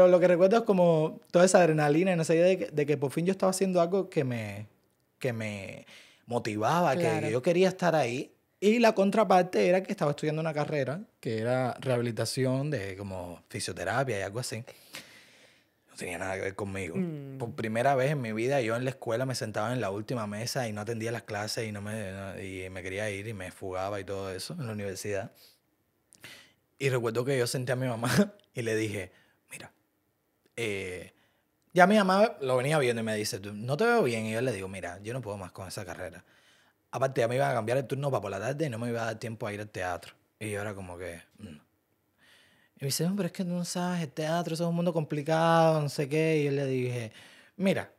lo que recuerdo es como toda esa adrenalina y no sé, de que por fin yo estaba haciendo algo que me motivaba, Claro. que yo quería estar ahí. Y la contraparte era que estaba estudiando una carrera que era rehabilitación de como fisioterapia y algo así. No tenía nada que ver conmigo. Por primera vez en mi vida yo en la escuela me sentaba en la última mesa y no atendía las clases y me quería ir y me fugaba y todo eso en la universidad. Y recuerdo que yo senté a mi mamá y le dije, mira, ya mi mamá lo venía viendo y me dice, no te veo bien. Y yo le digo, mira, yo no puedo más con esa carrera. Aparte, ya me iban a cambiar el turno para por la tarde y no me iba a dar tiempo a ir al teatro. Y yo era como que... Y me dice, no, pero es que tú no sabes, el teatro eso es un mundo complicado, no sé qué. Y yo le dije, mira,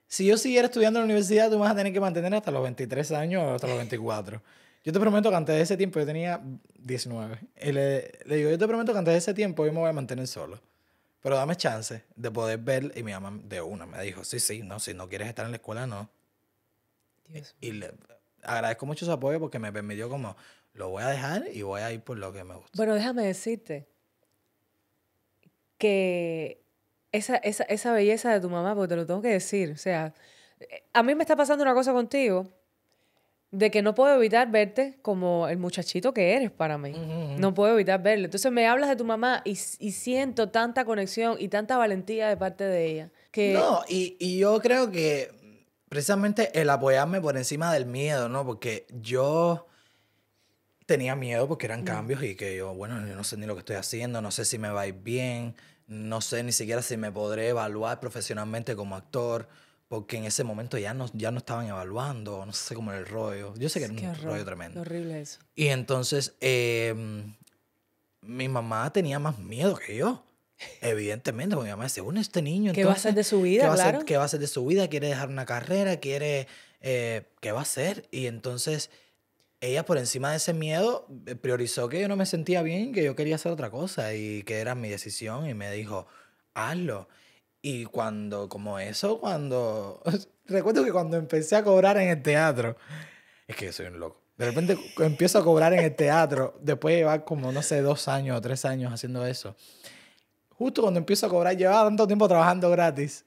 si yo siguiera estudiando en la universidad, tú me vas a tener que mantener hasta los 23 años o hasta los 24. Yo te prometo que antes de ese tiempo, yo tenía 19. Y le digo, yo te prometo que antes de ese tiempo yo me voy a mantener solo. Pero dame chance de poder ver. Y mi mamá de una me dijo, sí, no, si no quieres estar en la escuela, no. Dios. Y le agradezco mucho su apoyo porque me permitió como, lo voy a dejar y voy a ir por lo que me gusta. Bueno, déjame decirte que esa belleza de tu mamá, porque te lo tengo que decir, o sea, a mí me está pasando una cosa contigo de que no puedo evitar verte como el muchachito que eres para mí. No puedo evitar verlo. Entonces me hablas de tu mamá y siento tanta conexión y tanta valentía de parte de ella. Que... No, y yo creo que precisamente el apoyarme por encima del miedo, ¿no? Porque yo tenía miedo porque eran cambios y que yo, bueno, yo no sé ni lo que estoy haciendo, no sé si me va a ir bien, no sé ni siquiera si me podré evaluar profesionalmente como actor, porque en ese momento ya no estaban evaluando, no sé cómo era el rollo. Yo sé que era un rollo tremendo. Qué horrible eso. Y entonces mi mamá tenía más miedo que yo. Evidentemente, porque mi mamá decía, bueno, este niño... ¿Qué va a hacer de su vida, claro? ¿Qué va a hacer de su vida? ¿Quiere dejar una carrera? ¿Qué va a hacer? Y entonces, ella por encima de ese miedo priorizó que yo no me sentía bien, que yo quería hacer otra cosa y que era mi decisión y me dijo, hazlo. Y cuando recuerdo que cuando empecé a cobrar en el teatro, es que yo soy un loco. De repente empiezo a cobrar en el teatro, después de llevar como, no sé, 2 años o 3 años haciendo eso. Justo cuando empiezo a cobrar, llevaba tanto tiempo trabajando gratis.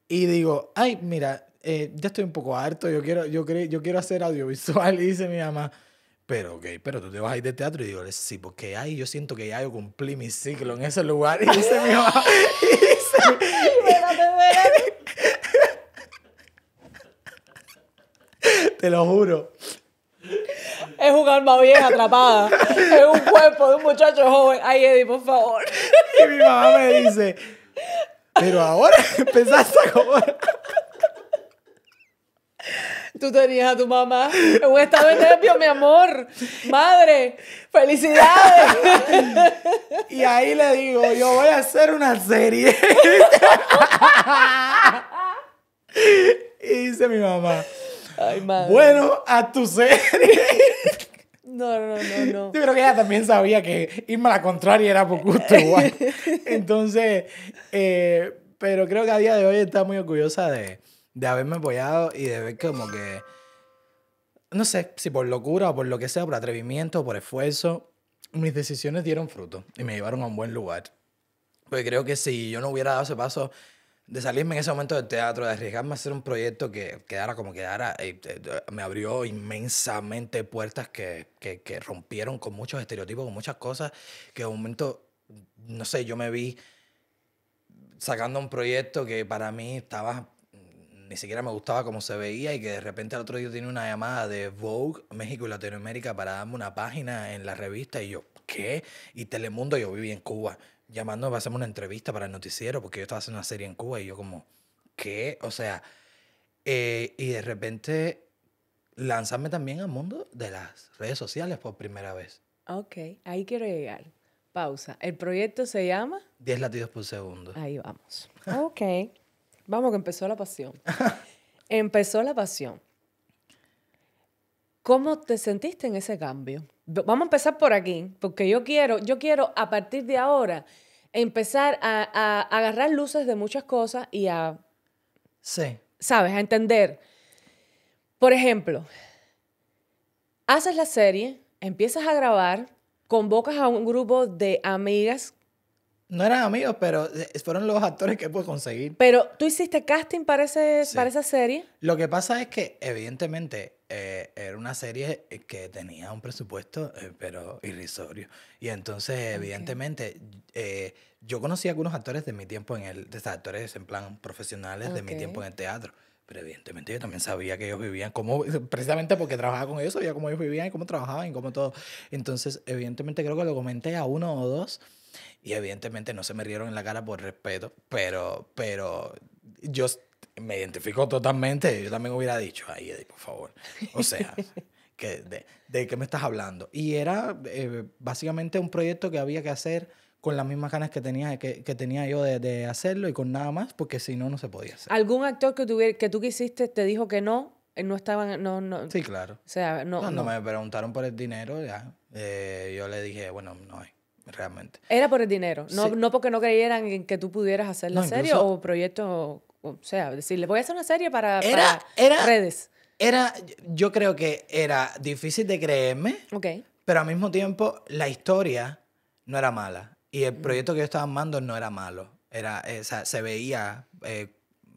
Y digo, ay, mira, ya estoy un poco harto, yo quiero hacer audiovisual. Y dice mi mamá, pero tú te vas a ir de teatro. Y digo, sí, porque ay, yo siento que ya yo cumplí mi ciclo en ese lugar. Y dice mi mamá, te lo juro. Es un alma vieja atrapada en un cuerpo de un muchacho joven. Ay, Eddie, por favor. Y mi mamá me dice, pero ahora empezaste a cobrar. Tú tenías a tu mamá en un estado de nervio, mi amor. Madre, felicidades. Y ahí le digo, yo voy a hacer una serie. Y dice mi mamá, Ay, madre. bueno, a tu serie. No. Yo creo que ella también sabía que irme a la contraria era por gusto igual. Entonces, pero creo que a día de hoy está muy orgullosa de haberme apoyado y de ver como que, no sé, si por locura o por lo que sea, por atrevimiento o por esfuerzo, mis decisiones dieron fruto y me llevaron a un buen lugar. Porque creo que si yo no hubiera dado ese paso de salirme en ese momento del teatro, de arriesgarme a hacer un proyecto que quedara como quedara, me abrió inmensamente puertas que rompieron con muchos estereotipos, con muchas cosas, que de un momento, no sé, yo me vi sacando un proyecto que para mí estaba, ni siquiera me gustaba cómo se veía, y que de repente al otro día tenía una llamada de Vogue México y Latinoamérica para darme una página en la revista, y yo, ¿qué? Y Telemundo, yo vivía en Cuba, llamándome para hacerme una entrevista para el noticiero, porque yo estaba haciendo una serie en Cuba, y yo como, ¿qué? O sea, y de repente lanzarme también al mundo de las redes sociales por primera vez. Ok, ahí quiero llegar. Pausa. ¿El proyecto se llama? 10 latidos por segundo. Ahí vamos. Ok. Vamos, que empezó la pasión. Empezó la pasión. ¿Cómo te sentiste en ese cambio? Vamos a empezar por aquí, porque yo quiero a partir de ahora empezar a agarrar luces de muchas cosas y a, Sí. ¿sabes? A entender. Por ejemplo, haces la serie, empiezas a grabar, convocas a un grupo de amigas. No eran amigos, pero fueron los actores que pude conseguir. Pero tú hiciste casting para Sí. esa serie. Lo que pasa es que, evidentemente, era una serie que tenía un presupuesto, pero irrisorio. Y entonces, evidentemente, yo conocí a algunos actores de mi tiempo actores en plan profesionales de mi tiempo en el teatro. Pero evidentemente yo también sabía que ellos vivían precisamente porque trabajaba con ellos, sabía cómo ellos vivían y cómo trabajaban y cómo todo. Entonces, evidentemente, creo que lo comenté a uno o dos. Y evidentemente no se me rieron en la cara por respeto, pero yo me identifico totalmente. Yo también hubiera dicho, ay, Eddie, por favor. O sea, ¿de qué me estás hablando? Y era básicamente un proyecto que había que hacer con las mismas ganas que tenía yo de hacerlo, y con nada más, porque si no, no se podía hacer. ¿Algún actor que tú quisiste te dijo que no? No estaban, no. Sí, claro. O sea, no. Cuando me preguntaron por el dinero, ya, yo le dije, bueno, no hay. Realmente. Era por el dinero, no, Sí. no porque no creyeran en que tú pudieras hacer la No, serie incluso- o proyecto, o sea, decirle, voy a hacer una serie para Era- redes. Yo creo que era difícil de creerme, Ok. pero al mismo tiempo la historia no era mala. Y el proyecto que yo estaba armando no era malo. O sea, se veía,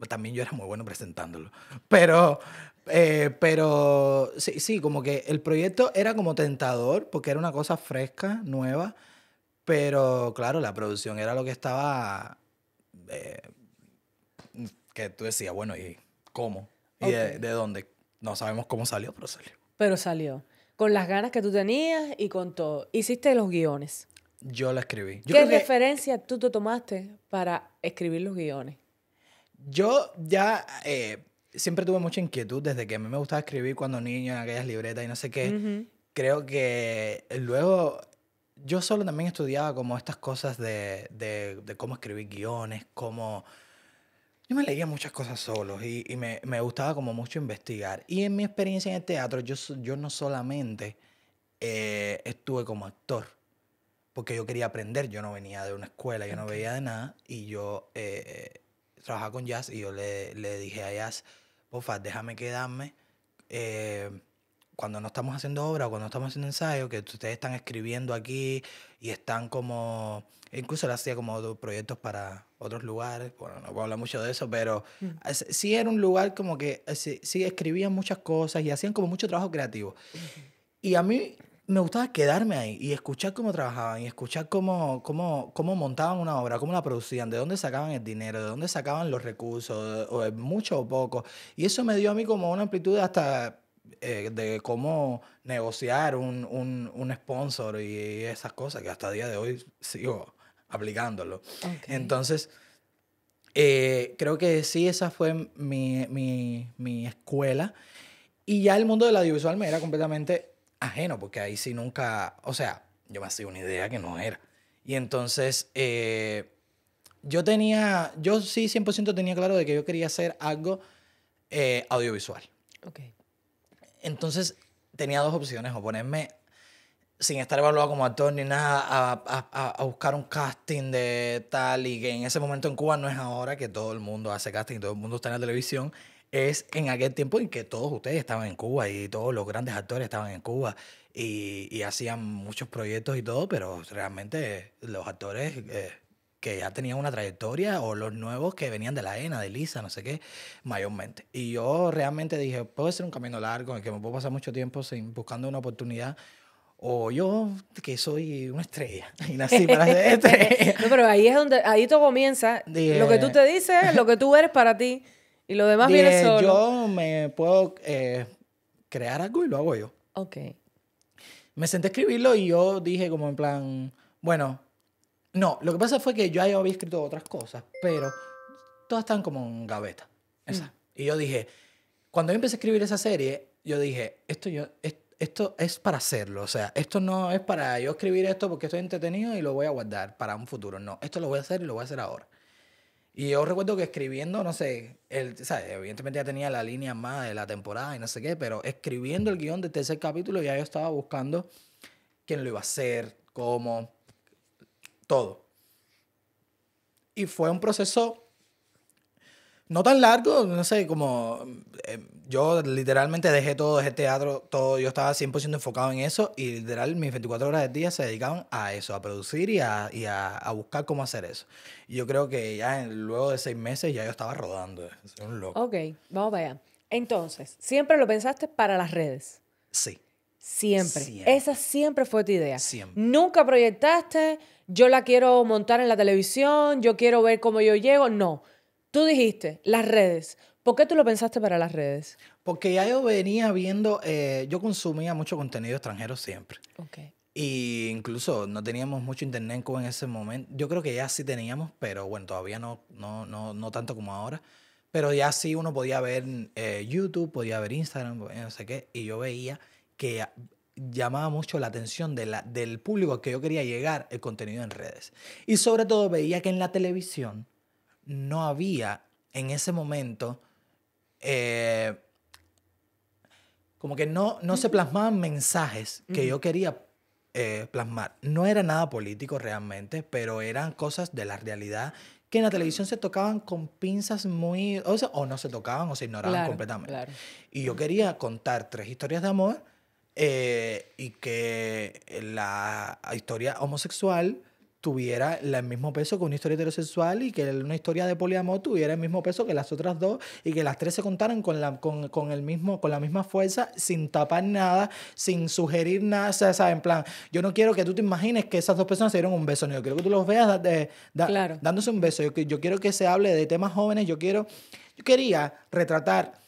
también yo era muy bueno presentándolo. Pero sí, como que el proyecto era como tentador, porque era una cosa fresca, nueva. Pero claro, la producción era lo que estaba, que tú decías, bueno, ¿y cómo? ¿Y de dónde? No sabemos cómo salió, pero salió. Pero salió. Con las ganas que tú tenías y con todo. Hiciste los guiones. Yo la escribí. Yo ¿Qué creo que referencia tú te tomaste para escribir los guiones? yo ya siempre tuve mucha inquietud desde que a mí me gustaba escribir cuando niño en aquellas libretas y no sé qué. Creo que luego yo solo también estudiaba como estas cosas de cómo escribir guiones, cómo... Yo me leía muchas cosas solo y me gustaba como mucho investigar. Y en mi experiencia en el teatro, yo no solamente estuve como actor, porque yo quería aprender. Yo no venía de una escuela, yo no veía de nada. Y yo trabajaba con Jazz y yo le dije a Jazz, porfa, déjame quedarme cuando no estamos haciendo obra o cuando estamos haciendo ensayo, que ustedes están escribiendo aquí y están como... Incluso él hacía como proyectos para otros lugares. Bueno, no puedo hablar mucho de eso, pero sí era un lugar como que sí escribían muchas cosas y hacían como mucho trabajo creativo. Y a mí me gustaba quedarme ahí y escuchar cómo trabajaban y escuchar cómo montaban una obra, cómo la producían, de dónde sacaban el dinero, de dónde sacaban los recursos, o mucho o poco. Y eso me dio a mí como una amplitud hasta de cómo negociar un sponsor y esas cosas que hasta el día de hoy sigo aplicándolo. Ok. Entonces, creo que sí, esa fue mi escuela. Y ya el mundo del audiovisual me era completamente ajeno, porque ahí sí nunca, o sea, yo me hacía una idea que no era. Y entonces, yo sí 100% tenía claro de que yo quería hacer algo audiovisual. Ok. Entonces, tenía dos opciones, o ponerme, sin estar evaluado como actor ni nada, a buscar un casting de tal, y que en ese momento en Cuba no es ahora que todo el mundo hace casting y todo el mundo está en la televisión, es en aquel tiempo en que todos ustedes estaban en Cuba y todos los grandes actores estaban en Cuba y hacían muchos proyectos y todo, pero realmente los actores que ya tenían una trayectoria o los nuevos que venían de la ENA, de Lisa, no sé qué, mayormente. Y yo realmente dije, puede ser un camino largo en el que me puedo pasar mucho tiempo buscando una oportunidad. O yo, que soy una estrella y nací para ser estrella. No, pero ahí es donde, ahí todo comienza. Dije- Lo que tú te dices, lo que tú eres para ti. Y lo demás viene Dije, solo. yo me puedo crear algo y lo hago yo. Ok. Me senté a escribirlo y yo dije como en plan, bueno, no, lo que pasa fue que yo ya había escrito otras cosas, pero todas están como en gaveta. Esa. Y yo dije, cuando yo empecé a escribir esa serie, yo dije, esto es para hacerlo. O sea, esto no es para yo escribir esto porque estoy entretenido y lo voy a guardar para un futuro. No, esto lo voy a hacer y lo voy a hacer ahora. Y yo recuerdo que escribiendo, no sé, ¿sabes? Evidentemente ya tenía la línea más de la temporada y no sé qué, pero escribiendo el guión del tercer capítulo ya yo estaba buscando quién lo iba a hacer, cómo, todo. Y fue un proceso no tan largo, no sé, como yo literalmente dejé todo, dejé teatro, todo, yo estaba 100% enfocado en eso y literal mis 24 horas del día se dedicaban a eso, a producir y a buscar cómo hacer eso. Y yo creo que ya luego de 6 meses ya yo estaba rodando, soy un loco. Ok, vamos para allá. Entonces, siempre lo pensaste para las redes. Sí, Siempre. Siempre. Esa siempre fue tu idea. Siempre. Nunca proyectaste, yo la quiero montar en la televisión, yo quiero ver cómo yo llego. No. Tú dijiste, las redes. ¿Por qué tú lo pensaste para las redes? porque ya yo venía viendo, yo consumía mucho contenido extranjero siempre. Ok. Y incluso no teníamos mucho internet en Cuba en ese momento. Yo creo que ya sí teníamos, pero bueno, todavía no tanto como ahora. Pero ya sí uno podía ver YouTube, podía ver Instagram, no sé qué. Y yo veía que llamaba mucho la atención del público al que yo quería llegar el contenido en redes. Y sobre todo veía que en la televisión no había en ese momento... como que no se plasmaban mensajes que yo quería plasmar. No era nada político realmente, pero eran cosas de la realidad que en la televisión se tocaban con pinzas muy... o no se tocaban o se ignoraban Claro, completamente. claro. Y yo quería contar 3 historias de amor y que la historia homosexual tuviera el mismo peso que una historia heterosexual y que una historia de poliamor tuviera el mismo peso que las otras dos y que las 3 se contaran con la misma fuerza, sin tapar nada, sin sugerir nada. O sea, ¿sabes? En plan, yo no quiero que tú te imagines que esas 2 personas se dieron un beso, no, yo quiero que tú los veas Claro. dándose un beso. Yo quiero que se hable de temas jóvenes, yo quería retratar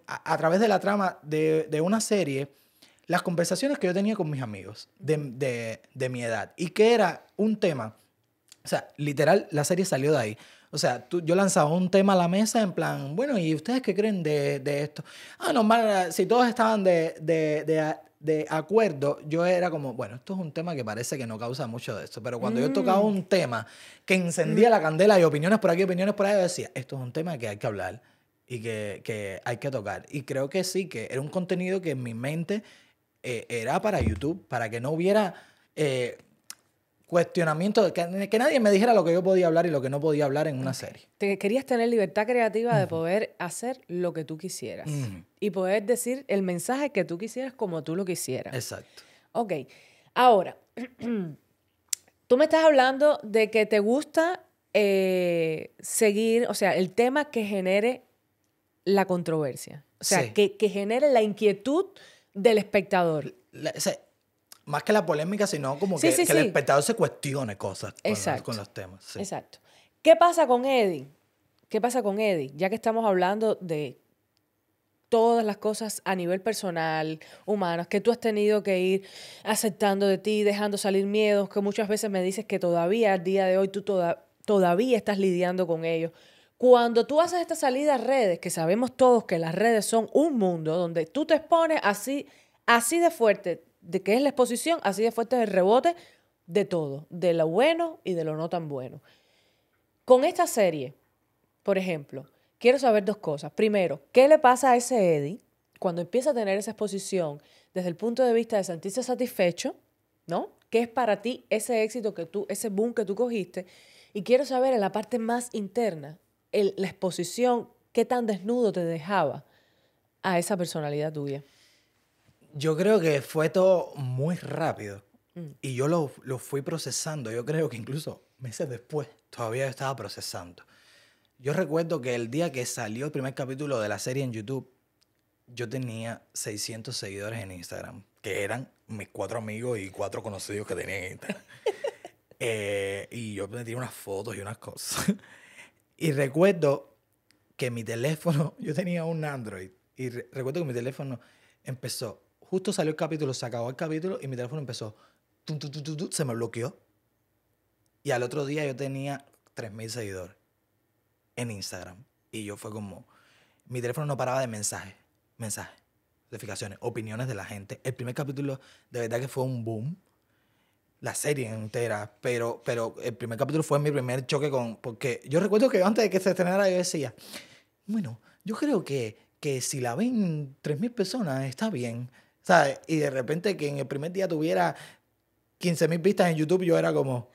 a través de la trama de una serie las conversaciones que yo tenía con mis amigos de mi edad y que era un tema, o sea, literal, la serie salió de ahí. O sea, yo lanzaba un tema a la mesa en plan, bueno, ¿y ustedes qué creen de esto? Normal, si todos estaban de acuerdo, yo era como, bueno, esto es un tema que parece que no causa mucho de esto, pero cuando yo tocaba un tema que encendía la candela y opiniones por aquí, opiniones por allá, yo decía, esto es un tema que hay que hablar y que hay que tocar. Y creo que sí, que era un contenido que en mi mente era para YouTube, para que no hubiera cuestionamiento, que nadie me dijera lo que yo podía hablar y lo que no podía hablar en una serie. Te querías tener libertad creativa de poder hacer lo que tú quisieras. Y poder decir el mensaje que tú quisieras como tú lo quisieras. Exacto. Ok. Ahora, tú me estás hablando de que te gusta seguir, o sea, el tema que genere la controversia. O sea, Sí. que genere la inquietud del espectador. Más que la polémica, sino como Sí, que, sí, que el sí. espectador se cuestione cosas Exacto. con los temas. Sí. Exacto. ¿Qué pasa con Eddie? ¿Qué pasa con Eddie? Ya que estamos hablando de todas las cosas a nivel personal, humanas, que tú has tenido que ir aceptando de ti, dejando salir miedos, que muchas veces me dices que todavía, al día de hoy, tú todavía estás lidiando con ellos. Cuando tú haces esta salida a redes, que sabemos todos que las redes son un mundo donde tú te expones así de fuerte, de que es la exposición, así de fuerte es el rebote de todo, de lo bueno y de lo no tan bueno. Con esta serie, por ejemplo, quiero saber dos cosas. Primero, ¿qué le pasa a ese Eddie cuando empieza a tener esa exposición desde el punto de vista de sentirse satisfecho, ¿no? ¿Qué es para ti ese éxito ese boom que tú cogiste? Y quiero saber en la parte más interna, la exposición, ¿qué tan desnudo te dejaba a esa personalidad tuya? Yo creo que fue todo muy rápido y yo lo fui procesando. Yo creo que incluso meses después todavía estaba procesando. Yo recuerdo que el día que salió el primer capítulo de la serie en YouTube, yo tenía 600 seguidores en Instagram, que eran mis 4 amigos y 4 conocidos que tenía en Instagram. Y yo metí unas fotos y unas cosas. Y recuerdo que mi teléfono, yo tenía un Android, y recuerdo que mi teléfono empezó, justo salió el capítulo, se acabó el capítulo, y mi teléfono empezó, se me bloqueó. Y al otro día yo tenía 3.000 seguidores en Instagram. Y yo fue como, mi teléfono no paraba de mensajes, notificaciones, opiniones de la gente. El primer capítulo de verdad que fue un boom. La serie entera, pero el primer capítulo fue mi primer choque porque yo recuerdo que antes de que se estrenara yo decía, bueno, yo creo que si la ven 3.000 personas está bien, ¿sabes? Y de repente que en el primer día tuviera 15.000 vistas en YouTube, yo era como...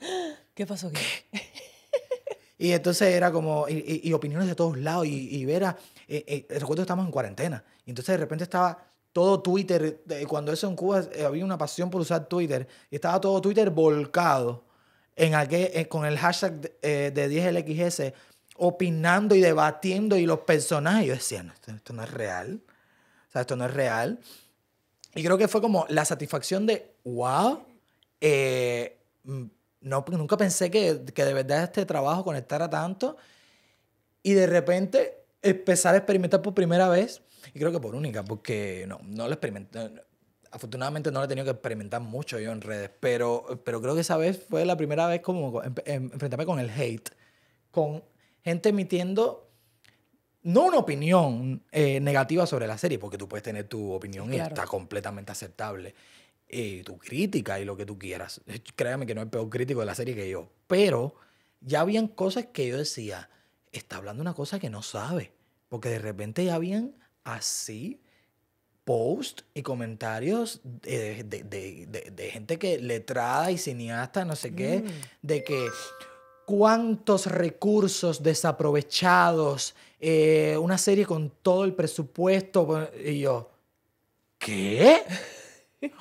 ¿Qué pasó aquí? Y entonces era como, y opiniones de todos lados, y ver recuerdo que estábamos en cuarentena, y entonces de repente estaba todo Twitter, cuando eso en Cuba había una pasión por usar Twitter, y estaba todo Twitter volcado con el hashtag de 10LXS, opinando y debatiendo, y los personajes, yo decía, no, esto no es real, o sea, esto no es real. Y creo que fue como la satisfacción de, wow, no, nunca pensé que de verdad este trabajo conectara tanto, y de repente empezar a experimentar por primera vez, y creo que por única, porque no lo experimenté. Afortunadamente no lo he tenido que experimentar mucho yo en redes, pero creo que esa vez fue la primera vez como enfrentarme con el hate, con gente emitiendo no una opinión negativa sobre la serie, porque tú puedes tener tu opinión, sí, claro, y está completamente aceptable, tu crítica y lo que tú quieras. Créame que no es el peor crítico de la serie que yo, pero ya habían cosas que yo decía, está hablando una cosa que no sabe, porque de repente ya habían así posts y comentarios de gente que letrada y cineasta, no sé qué, de que cuántos recursos desaprovechados, una serie con todo el presupuesto, y yo, ¿qué?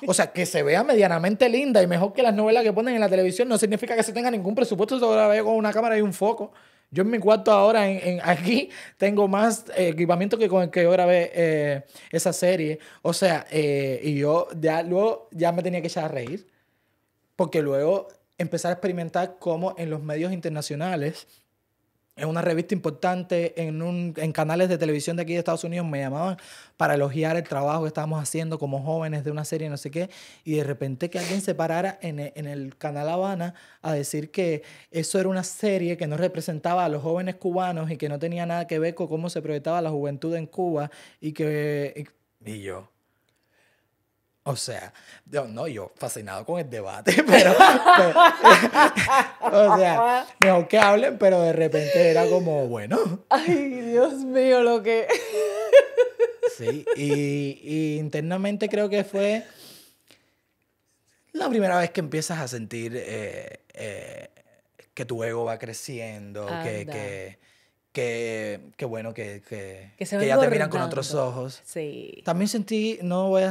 O sea, que se vea medianamente linda y mejor que las novelas que ponen en la televisión no significa que se tenga ningún presupuesto, se la veo con una cámara y un foco. Yo en mi cuarto ahora, aquí, tengo más equipamiento que con el que yo grabé esa serie. O sea, y yo luego ya me tenía que echar a reír. Porque luego empezar a experimentar cómo en los medios internacionales, en una revista importante, en canales de televisión de aquí de Estados Unidos, me llamaban para elogiar el trabajo que estábamos haciendo como jóvenes de una serie, no sé qué, y de repente que alguien se parara en el canal Habana a decir que eso era una serie que no representaba a los jóvenes cubanos y que no tenía nada que ver con cómo se proyectaba la juventud en Cuba, y yo... O sea, yo fascinado con el debate, pero o sea, mejor que hablen, pero de repente era como, bueno. Ay, Dios mío, lo que... Sí, y internamente creo que fue la primera vez que empiezas a sentir que tu ego va creciendo, Anda. que bueno, que se va ya te miran con engordando. otros ojos. Sí. También sentí, no voy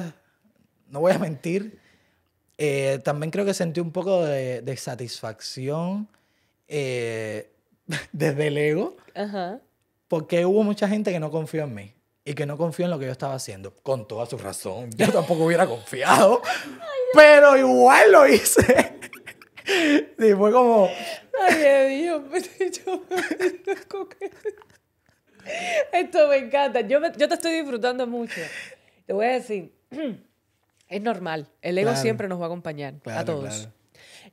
a mentir, también creo que sentí un poco de satisfacción desde el ego, Ajá. porque hubo mucha gente que no confió en mí y que no confió en lo que yo estaba haciendo. Con toda su razón. Yo tampoco hubiera confiado, pero igual lo hice. Sí, fue como... Ay, Dios mío. Esto me encanta. Yo te estoy disfrutando mucho. Te voy a decir, es normal. El ego Claro. siempre nos va a acompañar a Claro, todos. claro.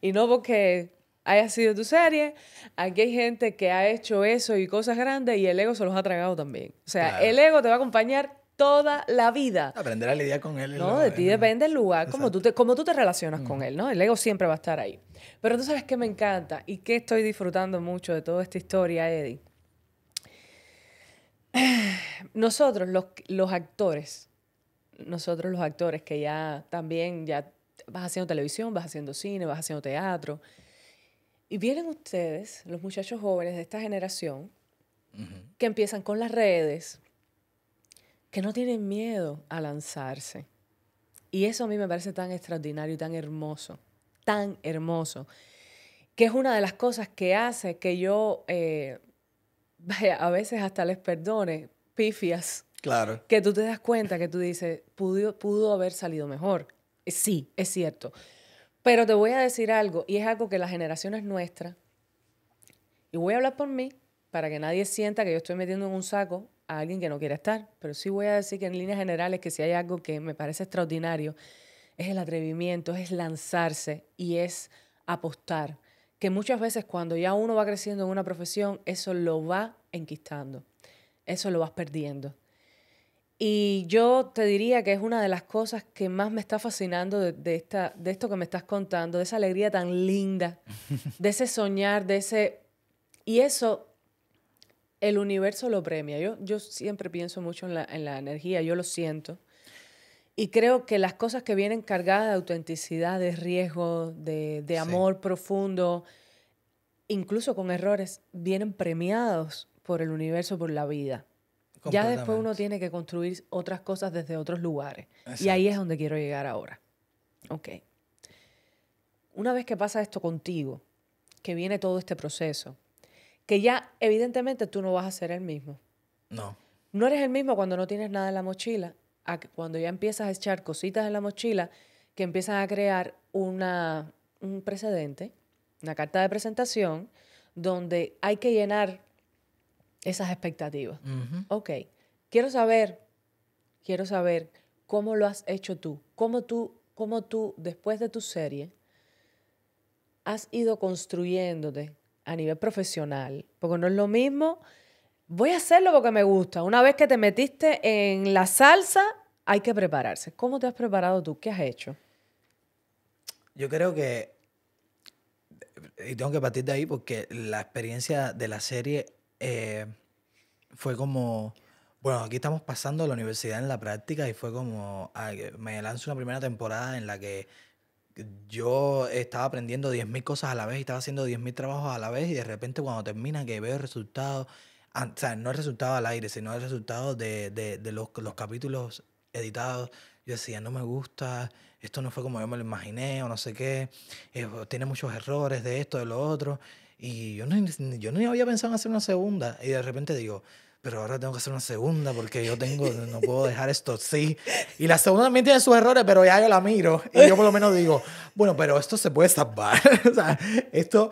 Y no porque haya sido tu serie, aquí hay gente que ha hecho eso y cosas grandes y el ego se los ha tragado también. O sea, Claro. el ego te va a acompañar toda la vida. Aprender a lidiar con él. No, de ti depende el lugar, Exacto. como tú te relacionas con él, ¿no? El ego siempre va a estar ahí. Pero tú sabes que me encanta y que estoy disfrutando mucho de toda esta historia, Eddie. Nosotros, los actores que ya también ya vas haciendo televisión, vas haciendo cine, vas haciendo teatro, y vienen ustedes, los muchachos jóvenes de esta generación, que empiezan con las redes, que no tienen miedo a lanzarse. Y eso a mí me parece tan extraordinario y tan hermoso, que es una de las cosas que hace que yo, vaya, a veces hasta les perdone pifias, Claro. que tú te das cuenta que tú dices, pudo haber salido mejor. Sí, es cierto. Pero te voy a decir algo, y es algo que las generaciones nuestras, y voy a hablar por mí, para que nadie sienta que yo estoy metiendo en un saco a alguien que no quiere estar, pero sí voy a decir que en líneas generales que si hay algo que me parece extraordinario, es el atrevimiento, es lanzarse y es apostar. Que muchas veces cuando ya uno va creciendo en una profesión, eso lo va enquistando, eso lo vas perdiendo. Y yo te diría que es una de las cosas que más me está fascinando de esto que me estás contando, de esa alegría tan linda, de ese soñar, de ese... Y eso, el universo lo premia. Yo siempre pienso mucho en la energía, yo lo siento. Y creo que las cosas que vienen cargadas de autenticidad, de riesgo, de Sí. amor profundo, incluso con errores, vienen premiados por el universo, por la vida. Ya después uno Completamente. tiene que construir otras cosas desde otros lugares. Y Exacto. ahí es donde quiero llegar ahora. Ok. Una vez que pasa esto contigo, que viene todo este proceso, que ya evidentemente tú no vas a ser el mismo. No. No eres el mismo cuando no tienes nada en la mochila, a que cuando ya empiezas a echar cositas en la mochila, que empiezas a crear un precedente, una carta de presentación, donde hay que llenar esas expectativas. Ujú. Ok, quiero saber cómo lo has hecho tú, cómo tú, después de tu serie, has ido construyéndote a nivel profesional, porque no es lo mismo, voy a hacerlo porque me gusta. Una vez que te metiste en la salsa, hay que prepararse. ¿Cómo te has preparado tú? ¿Qué has hecho? Yo creo que, y tengo que partir de ahí porque la experiencia de la serie fue como, bueno, aquí estamos pasando la universidad en la práctica y fue como, me lanzo una primera temporada en la que yo estaba aprendiendo 10.000 cosas a la vez y estaba haciendo 10.000 trabajos a la vez y de repente cuando termina que veo el resultado, o sea, no el resultado al aire, sino el resultado de los capítulos editados, yo decía, no me gusta, esto no fue como yo me lo imaginé o no sé qué, tiene muchos errores de esto, de lo otro, y yo no había pensado en hacer una segunda y de repente digo, pero ahora tengo que hacer una segunda porque no puedo dejar esto así. Y la segunda también tiene sus errores, pero ya yo la miro y yo por lo menos digo, bueno, pero esto se puede salvar. O sea, esto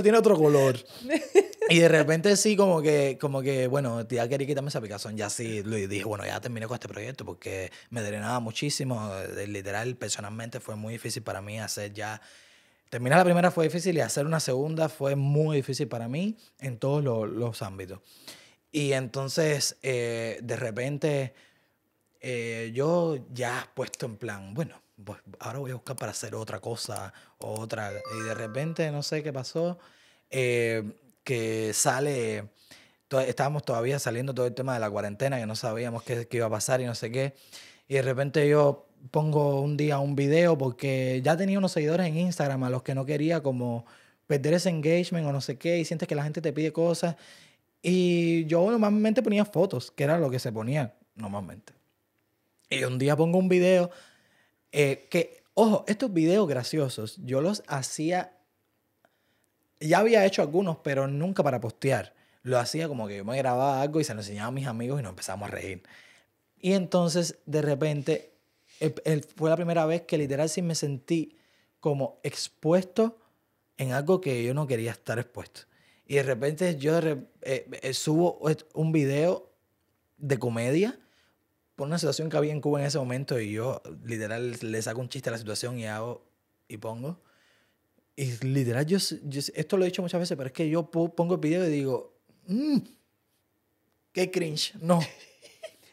tiene otro color. Y de repente sí, como que bueno, ya quería quitarme esa picazón. Ya sí, dije, bueno, ya terminé con este proyecto porque me drenaba muchísimo. Literal, personalmente fue muy difícil para mí hacer ya... Terminar la primera fue difícil y hacer una segunda fue muy difícil para mí en todos los ámbitos. Y entonces, de repente, yo ya puesto en plan, bueno, pues ahora voy a buscar para hacer otra cosa, otra. Y de repente, no sé qué pasó, que sale, estábamos todavía saliendo todo el tema de la cuarentena, que no sabíamos qué iba a pasar y no sé qué. Y de repente yo pongo un día un video porque ya tenía unos seguidores en Instagram a los que no quería como perder ese engagement o no sé qué, y sientes que la gente te pide cosas. Y yo normalmente ponía fotos, que era lo que se ponía normalmente. Y un día pongo un video que, ojo, estos videos graciosos, yo los hacía, ya había hecho algunos, pero nunca para postear. Lo hacía como que yo me grababa algo y se lo enseñaba a mis amigos y nos empezamos a reír. Y entonces, de repente, fue la primera vez que literal sí me sentí como expuesto en algo que yo no quería estar expuesto. Y de repente yo subo un video de comedia por una situación que había en Cuba en ese momento y yo literal le saco un chiste a la situación y pongo. Y literal, esto lo he dicho muchas veces, pero es que yo pongo el video y digo, qué cringe. No.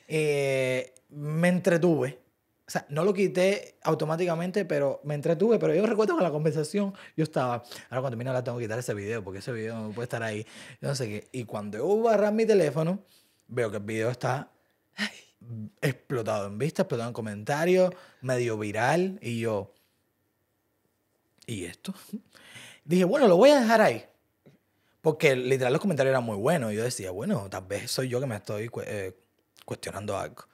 Me entretuve. O sea, no lo quité automáticamente, pero me entretuve. Pero yo recuerdo que en la conversación yo estaba, ahora cuando termine hablar tengo que quitar ese video, porque ese video no puede estar ahí. Yo no sé qué. Y cuando yo voy a agarrar mi teléfono, veo que el video está explotado en vista, explotado en comentarios, medio viral. Y yo, ¿y esto? Dije, bueno, lo voy a dejar ahí. Porque literal los comentarios eran muy buenos. Y yo decía, bueno, tal vez soy yo que me estoy cuestionando algo.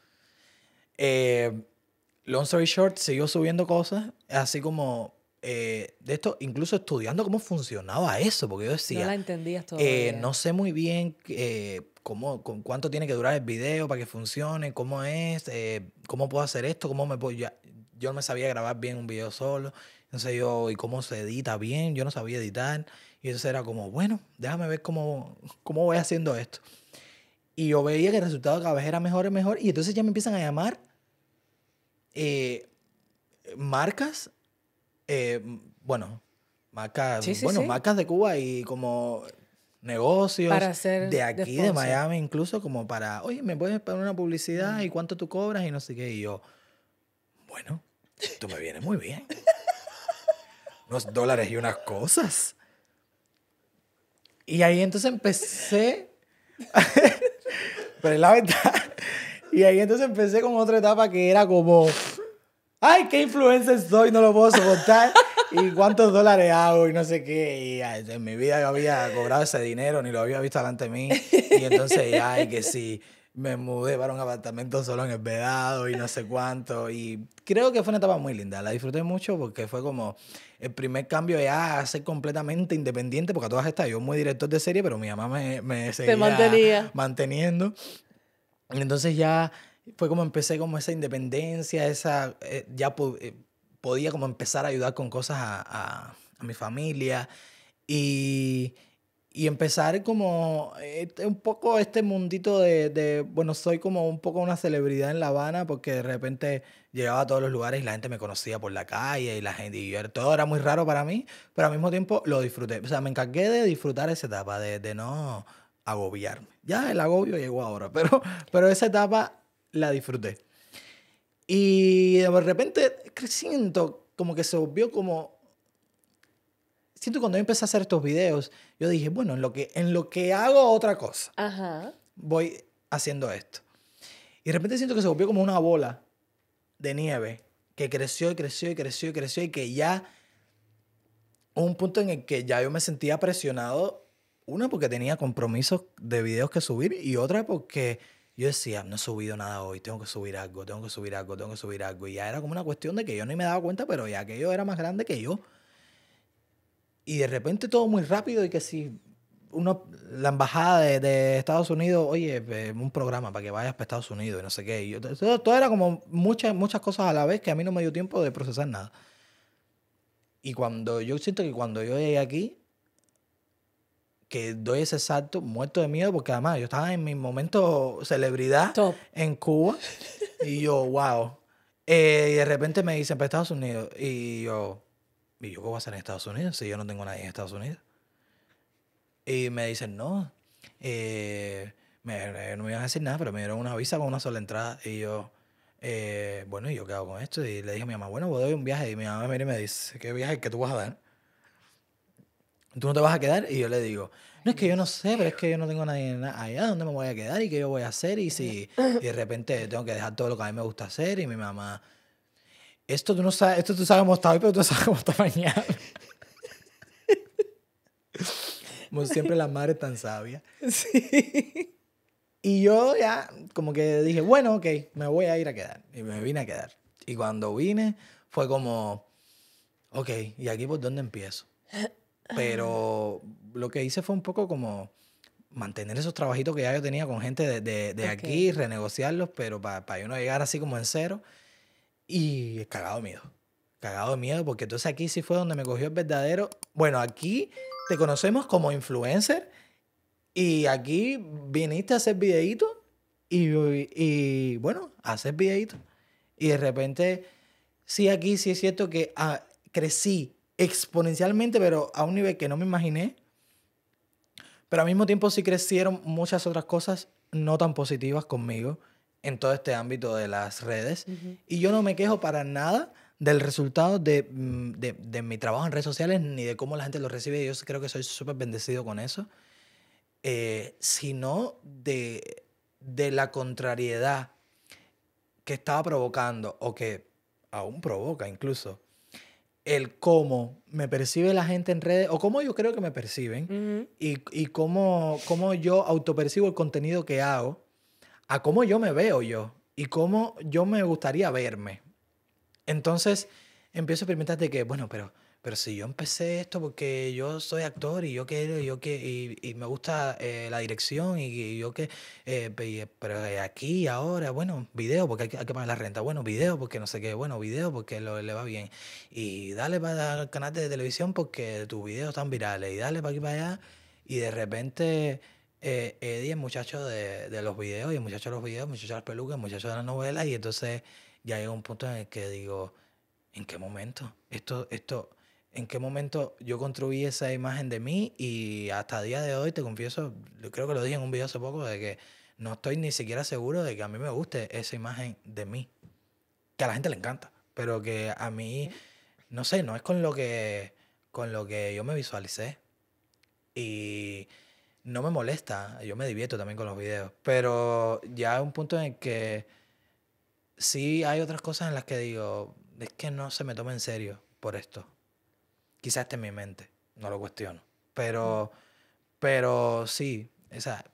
Long story short, siguió subiendo cosas, así como de esto, incluso estudiando cómo funcionaba eso, porque yo decía, no la entendías todavía. no sé muy bien cuánto tiene que durar el video para que funcione, cómo es, cómo puedo hacer esto, yo no me sabía grabar bien un video solo, entonces y cómo se edita bien, yo no sabía editar, y entonces era como, bueno, déjame ver cómo voy haciendo esto. Y yo veía que el resultado cada vez era mejor y mejor, y entonces ya me empiezan a llamar marcas, marcas, Sí, sí, bueno, sí. marcas de Cuba y como negocios Para hacer de aquí, de sponsor. Miami, incluso como para, oye, ¿me puedes poner una publicidad y cuánto tú cobras? Y no sé qué. Y yo, bueno, tú me vienes muy bien. Unos dólares y unas cosas. Y ahí entonces empecé, pero es la verdad, y ahí entonces empecé con otra etapa que era como, ay, qué influencer soy, no lo puedo soportar, y cuántos dólares hago y no sé qué, y en mi vida yo había cobrado ese dinero, ni lo había visto delante de mí, y entonces, ay, que sí, me mudé para un apartamento solo en el Vedado y no sé cuánto, y creo que fue una etapa muy linda, la disfruté mucho porque fue como el primer cambio ya a ser completamente independiente, porque a todas estas yo muy director de serie, pero mi mamá me seguía mantenía. manteniendo. Y entonces ya fue como empecé como esa independencia, podía como empezar a ayudar con cosas a mi familia y empezar como un poco este mundito bueno, soy como un poco una celebridad en La Habana porque de repente llegaba a todos los lugares y la gente me conocía por la calle y la gente, todo era muy raro para mí, pero al mismo tiempo lo disfruté. O sea, me encargué de disfrutar esa etapa, de no agobiarme. Ya el agobio llegó ahora, pero esa etapa la disfruté. Y de repente siento como que se volvió como... Siento que cuando yo empecé a hacer estos videos, yo dije, bueno, en lo que hago otra cosa, Ajá. voy haciendo esto. Y de repente siento que se volvió como una bola de nieve que creció y creció y creció y creció y que ya hubo un punto en el que ya yo me sentía presionado, una porque tenía compromisos de videos que subir y otra porque yo decía, no he subido nada hoy, tengo que subir algo, tengo que subir algo, tengo que subir algo. Y ya era como una cuestión de que yo ni me daba cuenta, pero ya aquello era más grande que yo. Y de repente todo muy rápido y que si la embajada de Estados Unidos, oye, un programa para que vayas para Estados Unidos y no sé qué. Y todo era como muchas cosas a la vez que a mí no me dio tiempo de procesar nada. Y yo siento que cuando yo llegué aquí, que doy ese salto muerto de miedo, porque además yo estaba en mi momento celebridad Top. en Cuba. Y yo, wow. Y de repente me dicen para Estados Unidos. Y yo, ¿qué voy a hacer en Estados Unidos si yo no tengo nadie en Estados Unidos? Y me dicen, no, no me iban a decir nada, pero me dieron una visa con una sola entrada. Y yo, bueno, ¿y yo qué hago con esto? Y le dije a mi mamá, bueno, voy a dar un viaje. Y mi mamá me mira y me dice, ¿qué viaje que tú vas a dar? ¿Tú no te vas a quedar? Y yo le digo, no, es que yo no sé, pero es que yo no tengo nadie allá, ¿dónde me voy a quedar? ¿Y qué yo voy a hacer? Y de repente tengo que dejar todo lo que a mí me gusta hacer. Y mi mamá... esto tú no sabes, esto tú sabes cómo está hoy, pero tú no sabes cómo está mañana. Como siempre la madre es tan sabia. Sí. Y yo ya como que dije, bueno, ok, me voy a ir a quedar. Y me vine a quedar. Y cuando vine fue como, ok, ¿y aquí por dónde empiezo? Pero lo que hice fue un poco como mantener esos trabajitos que ya yo tenía con gente de Ok. aquí, renegociarlos, pero para yo no llegar así como en cero. Y cagado de miedo. Cagado de miedo, porque entonces aquí sí fue donde me cogió el verdadero. Bueno, aquí te conocemos como influencer y aquí viniste a hacer videitos y bueno, a hacer videitos. Y de repente, sí, aquí sí es cierto que crecí exponencialmente, pero a un nivel que no me imaginé. Pero al mismo tiempo sí crecieron muchas otras cosas no tan positivas conmigo en todo este ámbito de las redes. Y yo no me quejo para nada del resultado de mi trabajo en redes sociales ni de cómo la gente lo recibe. Yo creo que soy súper bendecido con eso. Sino de la contrariedad que estaba provocando o que aún provoca incluso el cómo me percibe la gente en redes o cómo yo creo que me perciben y cómo yo autopercibo el contenido que hago a cómo yo me veo yo y cómo yo me gustaría verme. Entonces empiezo a experimentar de que, bueno, pero si yo empecé esto porque yo soy actor y yo quiero, y me gusta la dirección y yo que, pero aquí ahora, bueno, video porque hay que pagar la renta, bueno, video porque no sé qué, bueno, video porque le va bien. Y dale para el canal de televisión porque tus videos están virales y dale para aquí para allá. Y de repente Eddie, el muchacho de los videos y el muchacho de los videos, el muchacho de las pelucas, el muchacho de las novelas y entonces ya llega un punto en el que digo, ¿en qué momento? ¿En qué momento yo construí esa imagen de mí? Y hasta el día de hoy, te confieso, yo creo que lo dije en un video hace poco, de que no estoy ni siquiera seguro de que a mí me guste esa imagen de mí. Que a la gente le encanta, pero que a mí, no sé, no es con lo que yo me visualicé. Y no me molesta, yo me divierto también con los videos, pero ya hay un punto en el que sí hay otras cosas en las que digo, es que no se me toma en serio por esto. Quizás esté en mi mente, no lo cuestiono. Pero sí, o sea,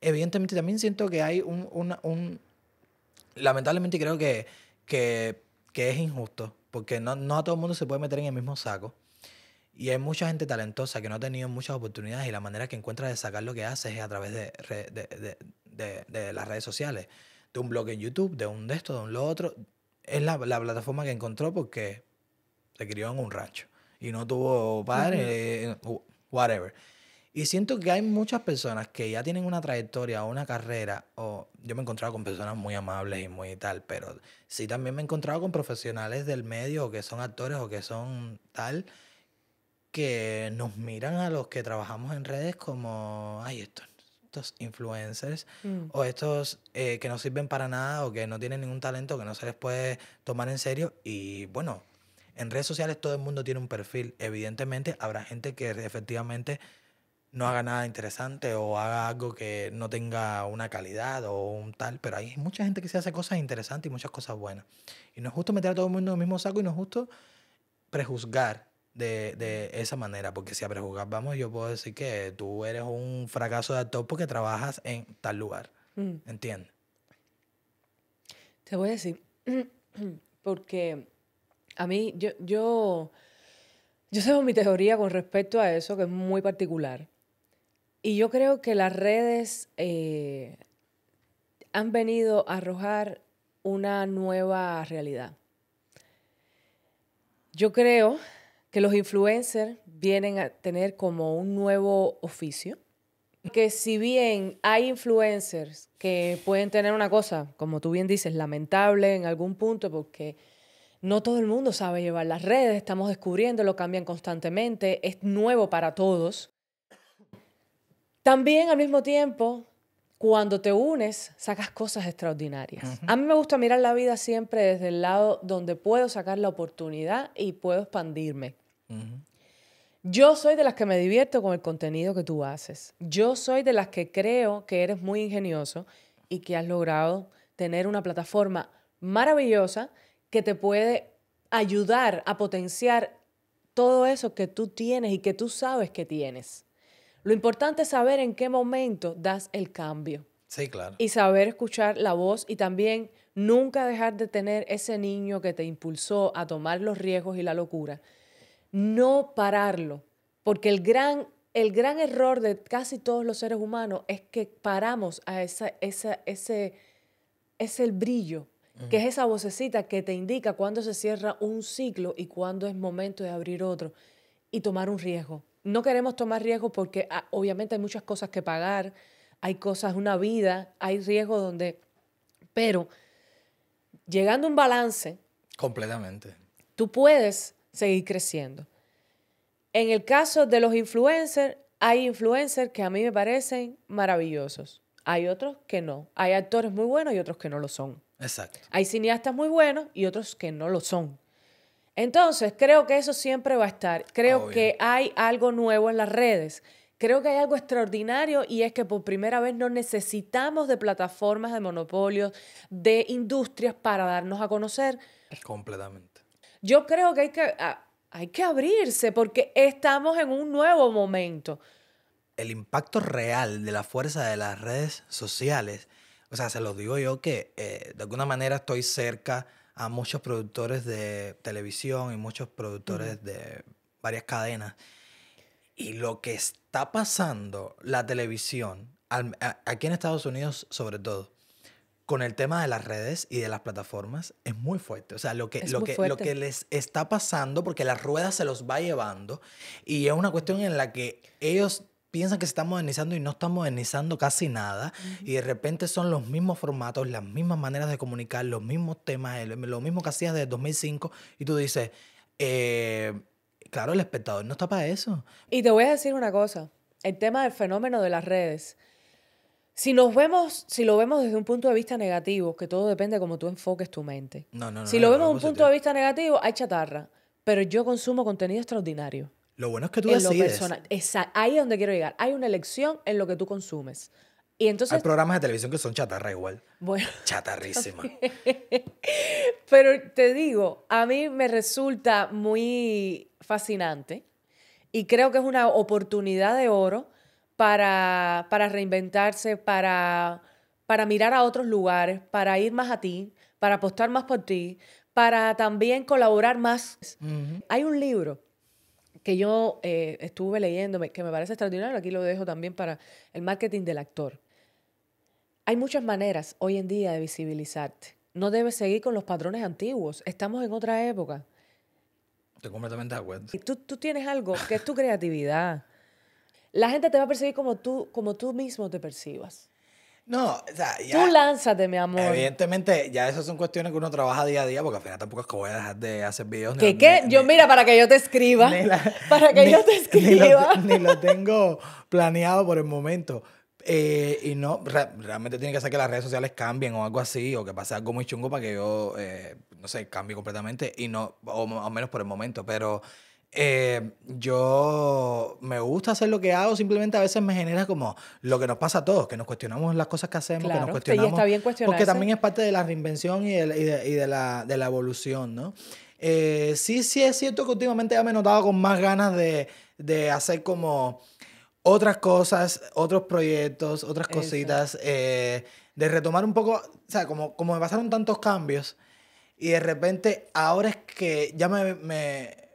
evidentemente también siento que hay lamentablemente creo que es injusto, porque no a todo el mundo se puede meter en el mismo saco. Y hay mucha gente talentosa que no ha tenido muchas oportunidades y la manera que encuentra de sacar lo que hace es a través de las redes sociales. De un blog en YouTube, de un de esto, de un lo otro. Es la plataforma que encontró porque se crió en un rancho y no tuvo padre, whatever. Y siento que hay muchas personas que ya tienen una trayectoria o una carrera, o yo me he encontrado con personas muy amables y muy tal, pero sí también me he encontrado con profesionales del medio o que son actores o que son tal, que nos miran a los que trabajamos en redes como, ay, estos influencers o estos que no sirven para nada o que no tienen ningún talento, que no se les puede tomar en serio. Y bueno, en redes sociales todo el mundo tiene un perfil. Evidentemente habrá gente que efectivamente no haga nada interesante o haga algo que no tenga una calidad o un tal, pero hay mucha gente que se hace cosas interesantes y muchas cosas buenas. Y no es justo meter a todo el mundo en el mismo saco y no es justo prejuzgar de esa manera, porque si a prejuzgar vamos, yo puedo decir que tú eres un fracaso de actor porque trabajas en tal lugar. ¿Entiendes? Te voy a decir, porque a mí, yo tengo mi teoría con respecto a eso, que es muy particular. Y yo creo que las redes han venido a arrojar una nueva realidad. Yo creo que los influencers vienen a tener como un nuevo oficio. Que si bien hay influencers que pueden tener una cosa, como tú bien dices, lamentable en algún punto, porque no todo el mundo sabe llevar las redes, estamos descubriendo, lo cambian constantemente, es nuevo para todos. También al mismo tiempo, cuando te unes, sacas cosas extraordinarias. A mí me gusta mirar la vida siempre desde el lado donde puedo sacar la oportunidad y puedo expandirme. Yo soy de las que me divierto con el contenido que tú haces. Yo soy de las que creo que eres muy ingenioso y que has logrado tener una plataforma maravillosa que te puede ayudar a potenciar todo eso que tú tienes y que tú sabes que tienes. Lo importante es saber en qué momento das el cambio. Sí, claro. Y saber escuchar la voz y también nunca dejar de tener ese niño que te impulsó a tomar los riesgos y la locura. No pararlo, porque el gran error de casi todos los seres humanos es que paramos a ese el brillo, que es esa vocecita que te indica cuándo se cierra un ciclo y cuándo es momento de abrir otro y tomar un riesgo. No queremos tomar riesgos porque obviamente hay muchas cosas que pagar, hay cosas, una vida, hay riesgos donde... Pero llegando a un balance, Completamente. tú puedes seguir creciendo. En el caso de los influencers, hay influencers que a mí me parecen maravillosos. Hay otros que no. Hay actores muy buenos y otros que no lo son. Exacto. Hay cineastas muy buenos y otros que no lo son. Entonces, creo que eso siempre va a estar. Creo Obvio. que hay algo nuevo en las redes. Creo que hay algo extraordinario y es que por primera vez no necesitamos de plataformas de monopolios, de industrias para darnos a conocer. Completamente. Yo creo que hay que abrirse porque estamos en un nuevo momento. El impacto real de la fuerza de las redes sociales, o sea, se los digo yo que de alguna manera estoy cerca a muchos productores de televisión y muchos productores de varias cadenas. Y lo que está pasando la televisión, aquí en Estados Unidos sobre todo, con el tema de las redes y de las plataformas, es muy fuerte. O sea, lo que les está pasando, porque la rueda se los va llevando, y es una cuestión en la que ellos piensan que se están modernizando y no están modernizando casi nada, y de repente son los mismos formatos, las mismas maneras de comunicar, los mismos temas, lo mismo que hacías desde 2005, y tú dices... claro, el espectador no está para eso. Y te voy a decir una cosa, el tema del fenómeno de las redes, si lo vemos desde un punto de vista negativo, que todo depende de cómo tú enfoques tu mente. Si lo vemos desde un punto de vista negativo, hay chatarra, pero yo consumo contenido extraordinario. Lo bueno es que tú En lo decides. personal. Ahí es donde quiero llegar. Hay una elección en lo que tú consumes. Y entonces, Hay programas de televisión que son chatarra igual. bueno, Chatarrísima. pero te digo, a mí me resulta muy fascinante y creo que es una oportunidad de oro para reinventarse, para mirar a otros lugares, para ir más a ti, para apostar más por ti, para también colaborar más. Hay un libro que yo estuve leyendo, que me parece extraordinario, aquí lo dejo también para el marketing del actor. Hay muchas maneras hoy en día de visibilizarte. No debes seguir con los patrones antiguos. Estamos en otra época. Estoy completamente de acuerdo. Y tú tienes algo que es tu creatividad. La gente te va a percibir como tú mismo te percibas. No, o sea, ya... Tú lánzate, mi amor. Evidentemente, ya esas son cuestiones que uno trabaja día a día, porque al final tampoco es que voy a dejar de hacer videos. ¿Qué? Yo, mira, para que yo te escriba. Ni lo tengo planeado por el momento. Y no, realmente tiene que ser que las redes sociales cambien o algo así, o que pase algo muy chungo para que yo, no sé, cambie completamente, y no, o menos por el momento, pero yo me gusta hacer lo que hago, simplemente a veces me genera como lo que nos pasa a todos, que nos cuestionamos las cosas que hacemos, Claro, que nos cuestionamos, y está bien cuestionarse. porque también es parte de la reinvención y de la evolución, ¿no? Sí es cierto que últimamente ya me he notado con más ganas de hacer como otras cosas, otros proyectos, otras cositas, de retomar un poco, o sea, como me pasaron tantos cambios y de repente ahora es que ya me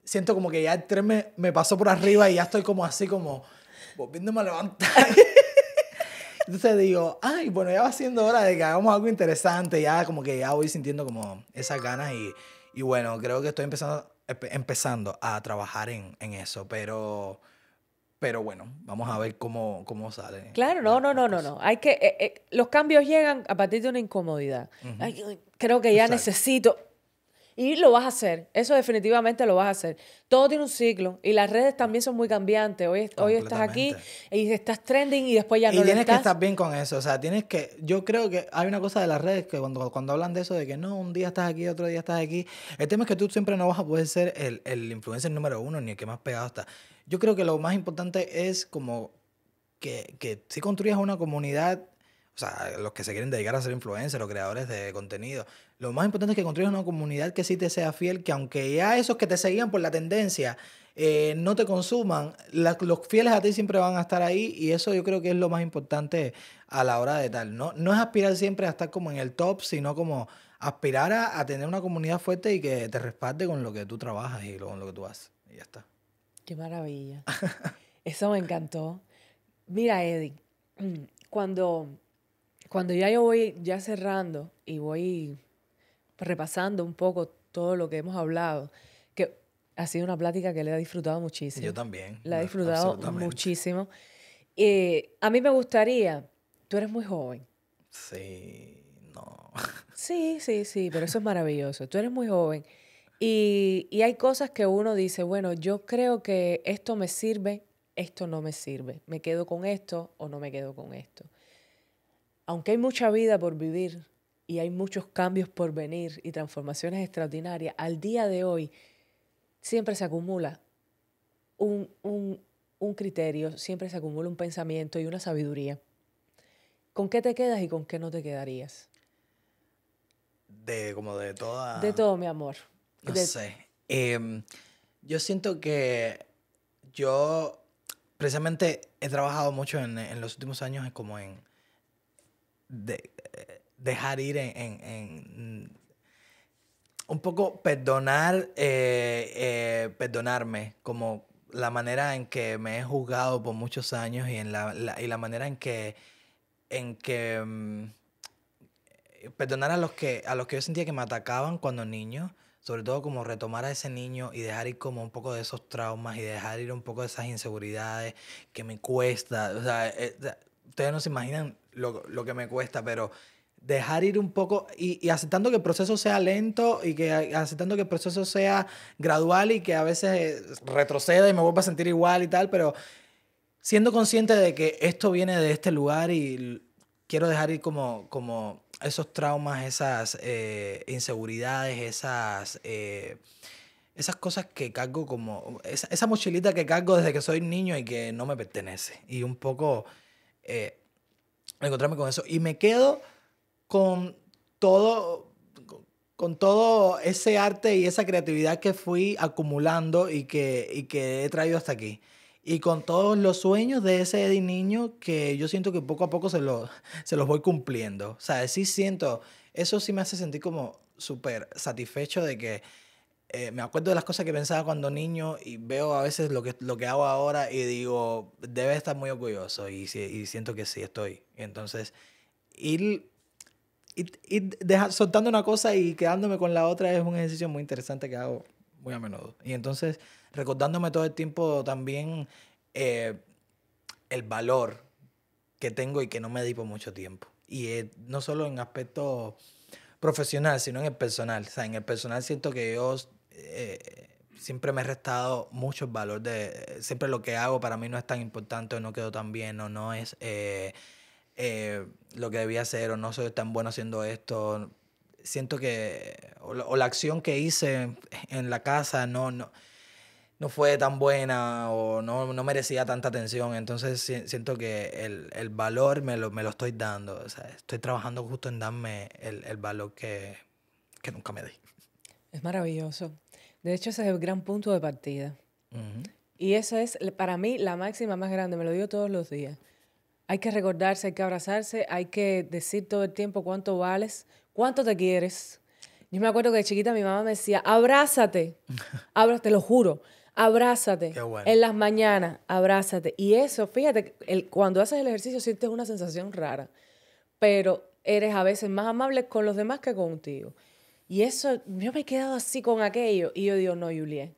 siento como que ya el tren me pasó por arriba y ya estoy como así como volviéndome a levantar. Entonces digo, ay, bueno, ya va siendo hora de que hagamos algo interesante, ya como que ya voy sintiendo como esas ganas y bueno, creo que estoy empezando a trabajar en eso, pero bueno, vamos a ver cómo sale. Claro, no. Hay que, los cambios llegan a partir de una incomodidad. Ay, creo que ya Exacto. necesito. Y lo vas a hacer. Eso definitivamente lo vas a hacer. Todo tiene un ciclo. Y las redes también son muy cambiantes. Hoy estás aquí y estás trending y después ya no lo estás. Y tienes que estar bien con eso. O sea, yo creo que hay una cosa de las redes que cuando hablan de eso, de que no, un día estás aquí, otro día estás aquí. El tema es que tú siempre no vas a poder ser el influencer número uno ni el que más pegado está. Yo creo que lo más importante es como que si construyas una comunidad, o O sea, los que se quieren dedicar a ser influencers, los creadores de contenido. Lo más importante es que construyas una comunidad que sí te sea fiel, que aunque ya esos que te seguían por la tendencia no te consuman, los fieles a ti siempre van a estar ahí, y eso yo creo que es lo más importante a la hora de tal. No es aspirar siempre a estar como en el top, sino como aspirar a tener una comunidad fuerte y que te respalde con lo que tú trabajas y con lo que tú haces. Y ya está. Qué maravilla. Eso me encantó. Mira, Eddie, cuando ya yo voy ya cerrando y voy repasando un poco todo lo que hemos hablado, que ha sido una plática que le he disfrutado muchísimo. Yo también. La he disfrutado Absolutamente. muchísimo. A mí me gustaría, tú eres muy joven. Sí, no. Sí, pero eso es maravilloso. Tú eres muy joven y hay cosas que uno dice, bueno, yo creo que esto me sirve, esto no me sirve. Me quedo con esto o no me quedo con esto. Aunque hay mucha vida por vivir y hay muchos cambios por venir y transformaciones extraordinarias, al día de hoy siempre se acumula un criterio, siempre se acumula un pensamiento y una sabiduría. ¿Con qué te quedas y con qué no te quedarías? Como de toda... De todo, mi amor. No sé. Yo siento que yo precisamente he trabajado mucho en los últimos años como en dejar ir en un poco perdonarme, como la manera en que me he juzgado por muchos años y la manera en que perdonar a los que yo sentía que me atacaban cuando niño, sobre todo como retomar a ese niño y dejar ir como un poco de esos traumas y dejar ir un poco de esas inseguridades que me cuesta. O sea, ustedes no se imaginan lo que me cuesta, pero dejar ir un poco y aceptando que el proceso sea lento y que aceptando que el proceso sea gradual y que a veces retroceda y me vuelva a sentir igual y tal, pero siendo consciente de que esto viene de este lugar y quiero dejar ir como esos traumas, esas inseguridades, esas cosas que cargo como... Esa mochilita que cargo desde que soy niño y que no me pertenece. Y un poco encontrarme con eso. Y me quedo con todo ese arte y esa creatividad que fui acumulando y que he traído hasta aquí. Y con todos los sueños de ese Eddie niño que yo siento que poco a poco se los voy cumpliendo. O sea, sí siento, eso sí me hace sentir como súper satisfecho de que me acuerdo de las cosas que pensaba cuando niño y veo a veces lo que hago ahora y digo, debe estar muy orgulloso y siento que sí estoy. Y entonces, ir soltando una cosa y quedándome con la otra es un ejercicio muy interesante que hago muy a menudo. Y entonces, recordándome todo el tiempo también el valor que tengo y que no me di por mucho tiempo. Y no solo en aspecto profesional, sino en el personal. O sea, en el personal siento que yo siempre me he restado mucho el valor de... Siempre lo que hago para mí no es tan importante o no quedó tan bien o no es lo que debía hacer o no soy tan bueno haciendo esto. Siento que... O la acción que hice en la casa no fue tan buena o no merecía tanta atención. Entonces siento que el valor me lo estoy dando. O sea, estoy trabajando justo en darme el valor que nunca me di. Es maravilloso. De hecho, ese es el gran punto de partida. Uh-huh. Y esa es, para mí, la máxima más grande. Me lo digo todos los días. Hay que recordarse, hay que abrazarse, hay que decir todo el tiempo cuánto vales, cuánto te quieres. Yo me acuerdo que de chiquita mi mamá me decía, abrázate. Te lo juro. Abrázate. Qué bueno. En las mañanas, abrázate. Y eso, fíjate, cuando haces el ejercicio sientes una sensación rara, pero eres a veces más amable con los demás que contigo. Y eso, yo me he quedado así con aquello. Y yo digo, no, Juliet,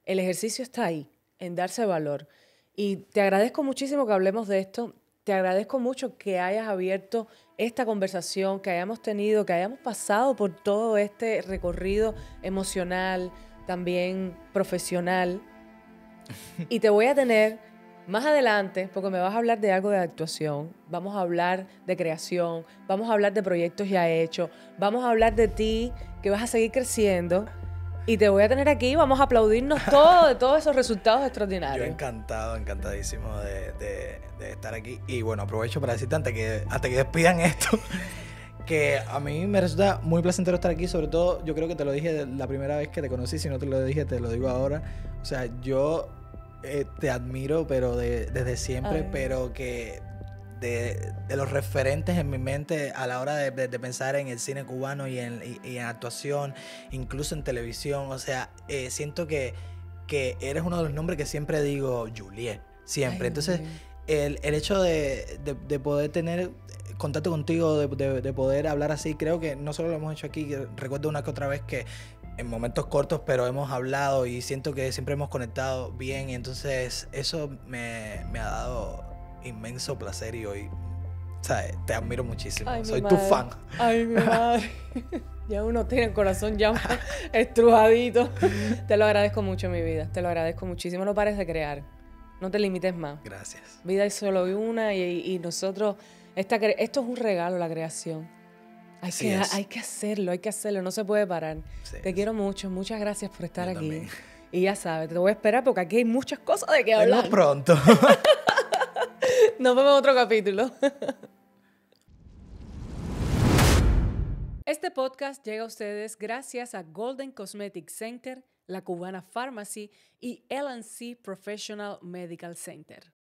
el ejercicio está ahí, en darse valor. Y te agradezco muchísimo que hablemos de esto. Te agradezco mucho que hayas abierto esta conversación, que hayamos tenido, que hayamos pasado por todo este recorrido emocional, también profesional. Y te voy a tener más adelante, porque me vas a hablar de algo de actuación, vamos a hablar de creación, vamos a hablar de proyectos ya hechos, vamos a hablar de ti, que vas a seguir creciendo. Y te voy a tener aquí, vamos a aplaudirnos todos de todos esos resultados Yo extraordinarios. encantadísimo de estar aquí. Y bueno, aprovecho para decirte antes que despidan esto, que a mí me resulta muy placentero estar aquí. Sobre todo, yo creo que te lo dije la primera vez que te conocí. Si no te lo dije, te lo digo ahora. O sea, yo te admiro, pero desde siempre, Ay. pero que de los referentes en mi mente a la hora de pensar en el cine cubano y en actuación, incluso en televisión. O sea, siento que eres uno de los nombres que siempre digo, Juliet, siempre. Ay, Entonces, Dios. el hecho de poder tener contacto contigo, de poder hablar así, creo que no solo lo hemos hecho aquí, que recuerdo una que otra vez que en momentos cortos, pero hemos hablado y siento que siempre hemos conectado bien, y entonces eso me ha dado inmenso placer y hoy, ¿sabes? Te admiro muchísimo. Ay, mi Soy tu madre. fan. Ay, mi madre. Ya uno tiene el corazón ya estrujadito. Te lo agradezco mucho, mi vida. Te lo agradezco muchísimo. No pares de crear. No te limites más. Gracias. Vida es solo una y nosotros... esto es un regalo, la creación. Así es. Hay que hacerlo. No se puede parar. Sí, Te sí. quiero mucho. Muchas gracias por estar Yo aquí. también. Y ya sabes, te voy a esperar porque aquí hay muchas cosas de qué Vengo hablar. pronto. Nos vemos en otro capítulo. Este podcast llega a ustedes gracias a Golden Cosmetic Center, La Cubana Pharmacy y L&C Professional Medical Center.